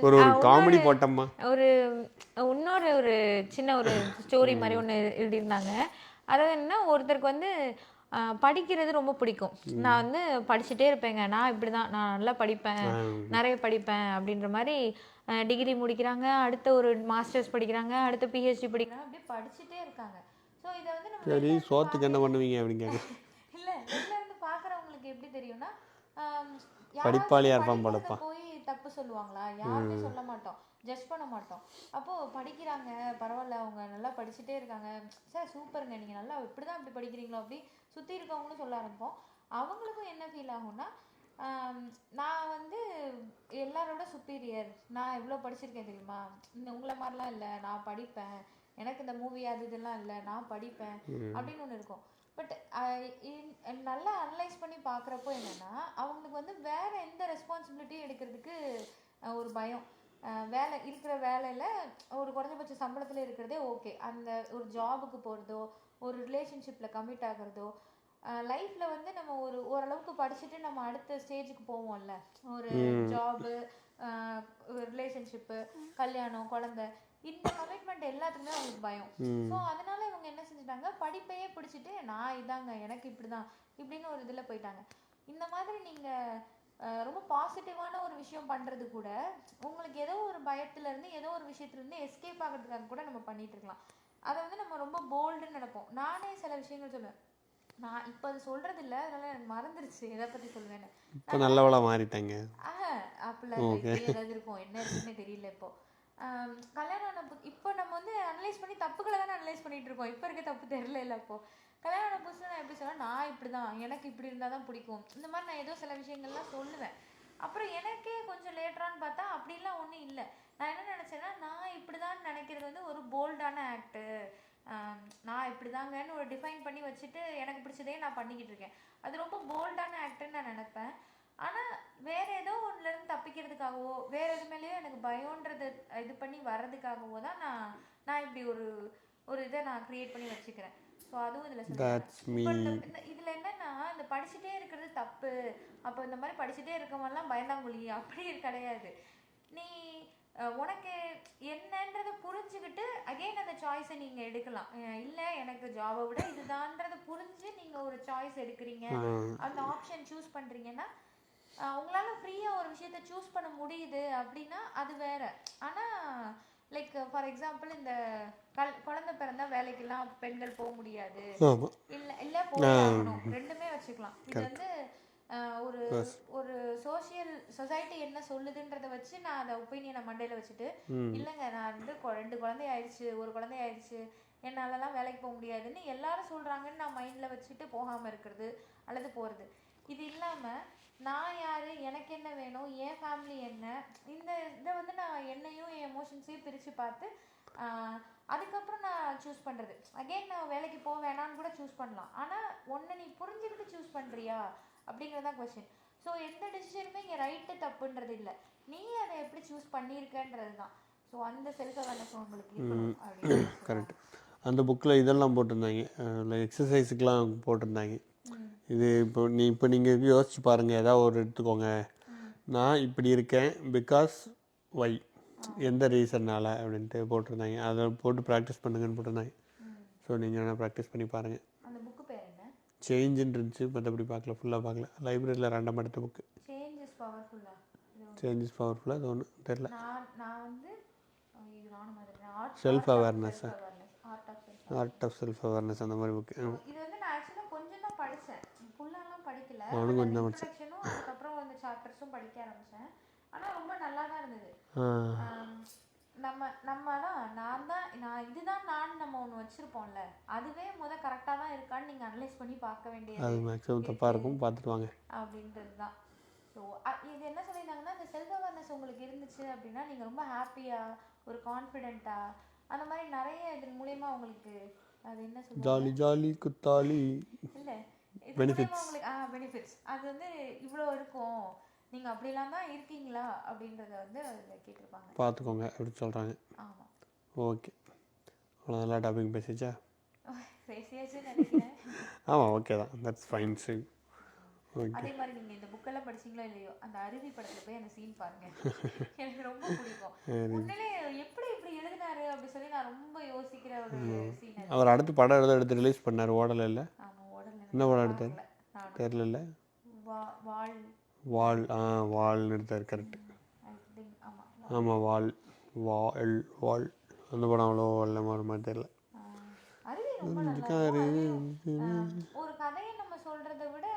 ஒரு காமெடி போட்டோம்மா. ஒரு இன்னொரு ஒரு சின்ன ஒரு ஸ்டோரி மாதிரி ஒன்று எழுதியிருந்தாங்க. அதாவது என்ன, ஒருத்தருக்கு வந்து படிக்கிறது ரொம்ப பிடிக்கும். நான் வந்து படிச்சுட்டே இருப்பேங்க, நான் இப்படிதான், நான் நல்லா படிப்பேன், நிறைய படிப்பேன் அப்படின்ற மாதிரி டிகிரி முடிக்கிறாங்க, அடுத்த ஒரு மாஸ்டர்ஸ் படிக்கிறாங்க, அடுத்த பிஹெச்டி படிக்கிறாங்க, அப்படியே படிச்சுட்டே இருக்காங்க. ஸோ இதை வந்து நம்ம சரி சோத்துக்கு என்ன பண்ணுவீங்க அப்படிங்க இல்லை வெளில இருந்து பார்க்குறவங்களுக்கு எப்படி தெரியும்னா, படிப்பாளியா இருப்பான் போலப்பா, போய் தப்பு சொல்லுவாங்களா, யாருமே சொல்ல மாட்டோம், ஜட்ஜ் பண்ண மாட்டோம். அப்போது படிக்கிறாங்க பரவாயில்ல, அவங்க நல்லா படிச்சுட்டே இருக்காங்க, சார் சூப்பருங்க, நீங்கள் நல்லா இப்படி தான் இப்படி படிக்கிறீங்களோ அப்படி சுற்றி இருக்கவங்களும் சொல்ல ஆரம்பிப்போம். அவங்களுக்கும் என்ன ஃபீல் ஆகும்னா, நான் வந்து எல்லாரோட சுப்பீரியர், நான் எவ்வளோ படிச்சிருக்கேன் தெரியுமா, உங்களை மாதிரிலாம் இல்லை, நான் படிப்பேன், எனக்கு இந்த மூவி அது இதெல்லாம் இல்லை, நான் படிப்பேன் அப்படின்னு ஒன்று இருக்கும். பட் நல்லா அனலைஸ் பண்ணி பார்க்குறப்போ என்னென்னா, அவங்களுக்கு வந்து வேறு எந்த ரெஸ்பான்சிபிலிட்டியும் எடுக்கிறதுக்கு ஒரு பயம். வேலை இருக்கிற வேலையில் ஒரு குறைஞ்சபட்ச சம்பளத்தில் இருக்கிறதே ஓகே, அந்த ஒரு ஜாபுக்கு போகிறதோ, ஒரு ரிலேஷன்ஷிப்பில் கமிட் ஆகிறதோ, லைஃப்பில் வந்து நம்ம ஓரளவுக்கு படிச்சுட்டு நம்ம அடுத்த ஸ்டேஜுக்கு போவோம்ல, ஒரு ஜாபு, ரிலேஷன்ஷிப்பு, கல்யாணம், குழந்தை, இந்த கமிட்மெண்ட் எல்லாத்துக்குமே அவங்களுக்கு பயம். ஸோ அதனால இவங்க என்ன செஞ்சுட்டாங்க, படிப்பையே பிடிச்சிட்டு நான் இதாங்க எனக்கு இப்படிதான் இப்படின்னு ஒரு இதில் போயிட்டாங்க. இந்த மாதிரி நீங்கள் ரொம்ப பாசிட்டிவான ஒரு விஷயம் பண்ணுறது கூட உங்களுக்கு ஏதோ ஒரு பயத்துலேருந்து ஏதோ ஒரு விஷயத்துலேருந்து எஸ்கேப் ஆகிறதுக்காக கூட நம்ம பண்ணிட்டு இருக்கலாம். அதை வந்து நம்ம ரொம்ப போல்டுன்னு நினைப்போம். நானே சில விஷயங்கள் சொல்லுவேன், நான் இப்போ அது சொல்கிறது இல்லை, அதனால எனக்கு மறந்துருச்சு எதை பற்றி சொல்லுவேன்னு. இப்போ நல்லவளா மாறிட்டாங்க. அப்படிலாம் ஏதாவது இருக்கும், என்ன இருக்குன்னு தெரியல. இப்போ கல்யாணம் இப்போ நம்ம வந்து அனலைஸ் பண்ணி தப்புகளை தானே அனலைஸ் பண்ணிட்டு இருக்கோம், இப்போ இருக்க தப்பு தெரியல. இல்லை இப்போ கல்யாணம் புதுசில் நான் எப்படி சொன்னேன், நான் இப்படி தான், எனக்கு இப்படி இருந்தால் தான் பிடிக்கும், இந்த மாதிரி நான் ஏதோ சில விஷயங்கள்லாம் சொல்லுவேன். அப்புறம் எனக்கே கொஞ்சம் லேட்டரான்னு பார்த்தா அப்படிலாம் ஒன்றும் இல்லை. நான் என்ன நினச்சேன்னா, நான் இப்படி தான் நினைக்கிறது வந்து ஒரு போல்டான ஆக்டு, நான் இப்படி தாங்கன்னு ஒரு டிஃபைன் பண்ணி வச்சுட்டு எனக்கு பிடிச்சதே நான் பண்ணிக்கிட்டு இருக்கேன், அது ரொம்ப போல்டான ஆக்டுன்னு நான் நினைப்பேன். ஆனால் வேறு ஏதோ ஒன்றுலேருந்து தப்பிக்கிறதுக்காகவோ வேறு எது மேலேயோ எனக்கு பயம்ன்றது இது பண்ணி வர்றதுக்காகவோ தான் நான் இப்படி ஒரு இதை நான் க்ரியேட் பண்ணி வச்சுக்கிறேன். ஸோ அதுவும் இதில் சொல்லுவேன். இதில் என்னென்னா, இந்த படிச்சுட்டே இருக்கிறது தப்பு, அப்போ இந்த மாதிரி படிச்சுட்டே இருக்கவங்கலாம் பயந்தாங்குழி அப்படி கிடையாது. நீ உனக்கு என்னன்றதை புரிஞ்சுக்கிட்டு அகெயின் அந்த சாய்ஸை நீங்கள் எடுக்கலாம். இல்லை எனக்கு ஜாபை விட இதுதான்றதை புரிஞ்சு நீங்கள் ஒரு சாய்ஸ் எடுக்கிறீங்க, அந்த ஆப்ஷன் சூஸ் பண்ணுறீங்கன்னா, உங்களால் ஃப்ரீயாக ஒரு விஷயத்த சூஸ் பண்ண முடியுது அப்படின்னா அது வேறு. ஆனால் லைக் ஃபார் எக்ஸாம்பிள், இந்த குழந்தை பிறந்தா வேலைக்கெல்லாம் பெண்கள் போக முடியாது, இல்லை போகணும், ரெண்டுமே வச்சுக்கலாம். இது வந்து ஒரு சொசைட்டி என்ன சொல்லுதுன்றதை வச்சு நான் அந்த ஒப்பீனியனை மண்டையில் வச்சுட்டு, இல்லைங்க நான் வந்து 2 குழந்தை ஆயிடுச்சு, ஒரு குழந்தை ஆயிடுச்சு, என்னாலலாம் வேலைக்கு போக முடியாதுன்னு எல்லாரும் சொல்கிறாங்கன்னு நான் மைண்டில் வச்சுட்டு போகாமல் இருக்கிறது அல்லது போகிறது. இது இல்லாமல் நான் யார், எனக்கு என்ன வேணும், என் ஃபேமிலி என்ன, இதை வந்து நான் என்னையும் என் எமோஷன்ஸையும் பிரித்து பார்த்து அதுக்கப்புறம் நான் சூஸ் பண்ணுறது அகெயின் நான் வேலைக்கு போக வேணான்னு கூட சூஸ் பண்ணலாம். ஆனால் ஒன்று நீ புரிஞ்சுக்கிட்டு சூஸ் பண்ணுறியா அப்படிங்கிறதான் கொஸ்டின். ஸோ எந்த டெசிஷனுமே இங்கே ரைட்டு தப்புன்றது இல்லை, நீ அதை எப்படி சூஸ் பண்ணியிருக்கன்றது தான். ஸோ அந்த செல்ஃப் அவேர்னஸ் உங்களுக்கு இருக்கணும் அப்படின்னு. கரெக்ட். அந்த புக்கில் இதெல்லாம் போட்டிருந்தாங்க, எக்ஸசைஸுக்கெலாம் போட்டிருந்தாங்க. இது இப்போ நீங்கள் யோசிச்சு பாருங்கள், ஏதாவது ஒரு எடுத்துக்கோங்க. நான் இப்படி இருக்கேன் பிகாஸ் வை, எந்த ரீசன்னால் அப்படின்ட்டு போட்டிருந்தாங்க. அதை போட்டு ப்ராக்டிஸ் பண்ணுங்கன்னு போட்டிருந்தாங்க. ஸோ நீங்கள் வேணால் ப்ராக்டிஸ் பண்ணி பாருங்கள். அந்த புக்கு பேர் என்ன? சேஞ்சுன்னு இருந்துச்சு, மற்றபடி பார்க்கல, ஃபுல்லாக பார்க்கல. லைப்ரரியில் ரேண்டம் எடுத்த புக்கு. சேஞ்ச் இஸ் பவர்ஃபுல்லாக அது ஒன்றும் தெரில. நான் வந்து self awareness, art of self awareness அந்த மாதிரி புக்கு. இது வந்து நான் ஆக்சுவலாக கொஞ்சம் தான் படித்தேன், ஃபுல்லாலாம் படிக்கல. அவனுக்கு கொஞ்சம் தான் படித்தேன். இன்ட்ரடக்ஷனும் அதுக்கப்புறம் அந்த சாப்டர்ஸும் படிக்க ஆரம்பித்தேன். ஆனால் ரொம்ப நல்லா தான் இருந்தது. நம்ம நான் இதுதான் நம்ம ஒன்று வச்சுருப்போம்ல, அதுவே கரெக்டாக தான் இருக்கான்னு நீங்கள் அனலைஸ் பண்ணி பார்க்க வேண்டியது. அது மேக்ஸிமம் தப்பாக இருக்கும், பார்த்துட்டு வாங்க அப்படின்றது தான். ஸோ இது என்ன சொல்லியிருந்தாங்கன்னா, இந்த செல்ஃப் அவேர்னஸ் உங்களுக்கு இருந்துச்சு அப்படின்னா நீங்கள் ரொம்ப ஹாப்பியாக, ஒரு கான்ஃபிடென்ட்டாக, அந்த மாதிரி நிறைய இதன் மூலயமா உங்களுக்கு அது என்ன சொல்லுவாங்க, ஜாலி ஜாலி குத்தாலி இல்லை பெனிஃபிட்ஸ். உங்களுக்கு பெனிஃபிட்ஸ் அது வந்து இவ்வளோ இருக்கும், நீங்கள் அப்படிலாம் தான் இருக்கீங்களா அப்படின்றத வந்து அதில் கேட்டிருப்பாங்க. பார்த்துக்கோங்க அப்படின்னு சொல்கிறாங்க. ஆமாம். ஓகே, அவ்வளோ நல்லா டாபிக் பேசிச்சா? பேசியாச்சுன்னு நினைக்கிறேன். ஆமாம், ஓகே தான், தட்ஸ் ஃபைன். சரி, அதே மாதிரி நீங்கள் இந்த புக்கெல்லாம் படிச்சிங்களோ இல்லையோ, அந்த அருவி படத்தில் போய் அந்த சீன் பாருங்க, எனக்கு ரொம்ப பிடிக்கும். உண்மையிலே எப்படி இப்படி எழுதினாரு அப்படி சொல்லி நான் ரொம்ப யோசிக்கிற ஒரு சீன். அவர் அடுத்து படம் எடுத்து ரிலீஸ் பண்ணார், ஓடலை இல்லை? ஆமாம், ஓடலை. என்ன படம் எடுத்தார் தெரியல. வால் வால்னு எடுத்தார், கரெக்ட். ஆமாம், வால் அந்த படம் அவ்வளோ வெள்ளமா ஒரு மாதிரி தெரியல. ஒரு கதையை நம்ம சொல்றதை விட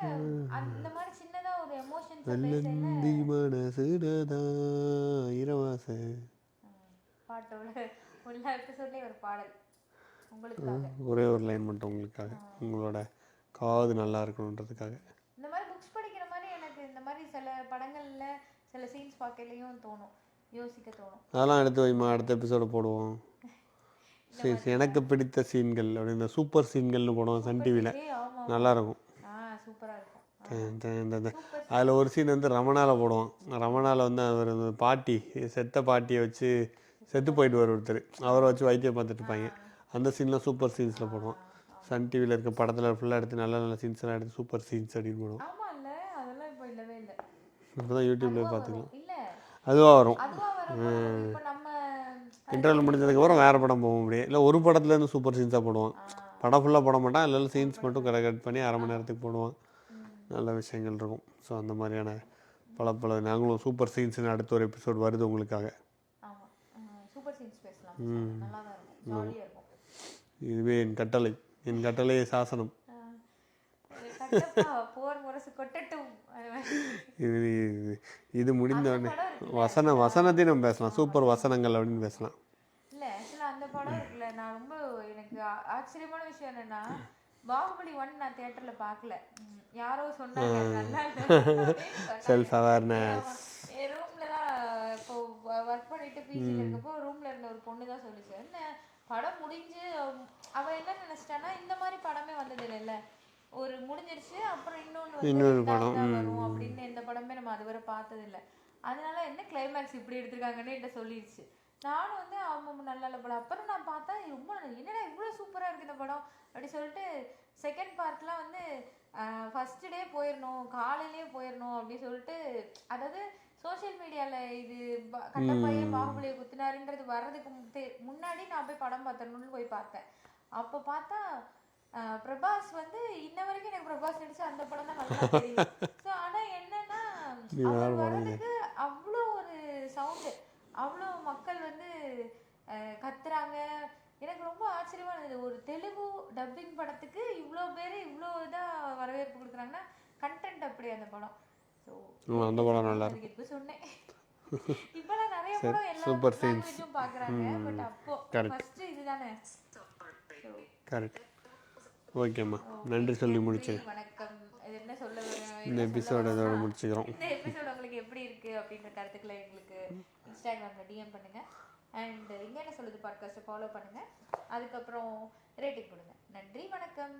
அந்த மாதிரி சின்னதா ஒரு எமோஷன்ஸ் வெள்ளந்தி மனசுடதா இரவாச பாட்டோட எல்லா எபிசோட்லயும் ஒரு பாடல் உங்களுக்காக, ஒரே ஒரு லைன் மட்டும் உங்களுக்காக, உங்களோட காது நல்லா இருக்கணுன்றதுக்காக. இந்த மாதிரி புக்ஸ் படிக்கிற மாதிரி எனக்கு இந்த மாதிரி சில படங்கள்ல சில சீன்ஸ் பார்க்கலையும் தோணும், யோசிக்க தோணும். அதெல்லாம் எடுத்து வைமா, அடுத்த எபிசோடு போடுவோம். சரி, எனக்கு பிடித்த சீன்கள் அப்படின்னு சூப்பர் சீன்கள்னு போடுவோம் சன் டிவியில், நல்லாயிருக்கும். அதில் ஒரு சீன் வந்து ரமணாவில் போடுவோம். ரமணாவில் வந்து அவர் பாட்டி, செத்த பாட்டியை வச்சு செத்து போயிட்டு ஒருத்தர், அவரை வச்சு வைத்தியம் பார்த்துட்டு இருப்பாங்க. அந்த சீன்லாம் சூப்பர் சீன்ஸில் போடுவோம். சன் டிவியில் இருக்க படத்தில் ஃபுல்லாக எடுத்து நல்ல நல்ல சீன்ஸ் எல்லாம் எடுத்து சூப்பர் சீன்ஸ் அப்படின்னு போடுவோம். இப்போ தான் யூடியூப்லேயே பார்த்துக்கலாம், அதுவாக வரும். இன்டர்வல் முடிஞ்சதுக்கப்புறம் வேறு படம் போக முடியும், இல்லை ஒரு படத்துலேருந்து சூப்பர் சீன்ஸாக போடுவான். படம் ஃபுல்லாக போட மாட்டான், இல்லை சீன்ஸ் மட்டும் கட் பண்ணி அரை மணி நேரத்துக்கு போடுவான். நல்ல விஷயங்கள் இருக்கும். ஸோ அந்த மாதிரியான பல நாங்களும் சூப்பர் சீன்ஸ்னு அடுத்த ஒரு எபிசோட் வருது உங்களுக்காக. இதுவே என் கட்டளை சாசனம். இது முடிந்தோடனே வசனத்தையும் நம்ம பேசலாம், சூப்பர் வசனங்கள் அப்படின்னு பேசலாம். இல்லை ஆக்சுவலாக அந்த படம் இருக்குல்ல, நான் ரொம்ப எனக்கு ஆச்சரியமான விஷயம் என்னன்னா, பாகுபலி 1 நான் தியேட்டரில் பார்க்கல, யாரோ சொன்னாங்க நல்லா செல்ஃப் அவேர்னஸ். என் ரூமில் தான் இப்போ ஒர்க் பண்ணிட்டு பிஜியில் இருக்கப்போ ரூமில் இருந்த ஒரு பொண்ணு தான் சொல்லிச்சு, என்ன படம் முடிஞ்சு அவள் என்ன நினச்சிட்டான்னா, இந்த மாதிரி படமே வந்தது இல்லைல்ல, ஒரு முடிஞ்சிருச்சு அப்புறம் இன்னொன்று படம் வரும் அப்படின்னு எந்த படமே நம்ம அதுவரை பார்த்ததில்லை, அதனால என்ன கிளைமேக்ஸ் இப்படி எடுத்திருக்காங்கன்னு என்கிட்ட சொல்லிடுச்சு. நானும் வந்து அவங்க நல்ல படம், அப்புறம் நான் பார்த்தா ரொம்ப என்னடா இவ்வளோ சூப்பராக இருக்குது இந்த படம் அப்படி சொல்லிட்டு செகண்ட் பார்ட்லாம் வந்து ஃபர்ஸ்ட் டே போயிடணும், காலையிலேயே போயிடணும் அப்படின்னு சொல்லிட்டு, அதாவது சோஷியல் மீடியாவில் இது கட்டப்பையன் பாகுபலியை குத்துனாருன்றது வர்றதுக்கு முன்னாடி நான் போய் படம் பார்த்தணும்னு போய் பார்த்தேன். அப்போ பார்த்தா பிரபாஸ் வந்து இன்ன வரைக்கும் எனக்கு பிரபாஸ் நடிச்சு அந்த படம் தான் நல்லா தெரியும். ஸோ ஆனால் என்னன்னா அவர் வர்றதுக்கு அவ்வளோ ஒரு சவுண்டு, அவ்வளோ மக்கள் வந்து கத்துறாங்க. எனக்கு ரொம்ப ஆச்சரியமா இருந்தது, ஒரு தெலுங்கு டப்பிங் படத்துக்கு இவ்வளோ பேர் இவ்வளோ இதாக வரவேற்பு கொடுக்குறாங்கன்னா கண்டென்ட் அப்படி அந்த படம். ஸோ அந்த படம் நல்லா இருக்கு. இப்போ சொன்னேன், இப்போலாம் நிறைய படம் எல்லா லாங்குவேஜும் பார்க்குறாங்க, பட் அப்போ ஃபர்ஸ்ட் இதுதானே. கரெக்ட். ஓகேம்மா, நன்றி சொல்லி முடிச்சு வணக்கம். இது என்ன சொல்ல இந்த எபிசோட இதோட முடிச்சுக்கிறோம். இந்த எபிசோட் உங்களுக்கு எப்படி இருக்கு அப்படின்ற கருத்துக்களை எங்களுக்கு இன்ஸ்டாகிராமில் டிஎம் பண்ணுங்க. அண்ட் இங்கே என்ன சொல்லுது பாட்காஸ்ட்டை ஃபாலோ பண்ணுங்கள். அதுக்கப்புறம் ரேட்டிங் கொடுங்க. நன்றி, வணக்கம்.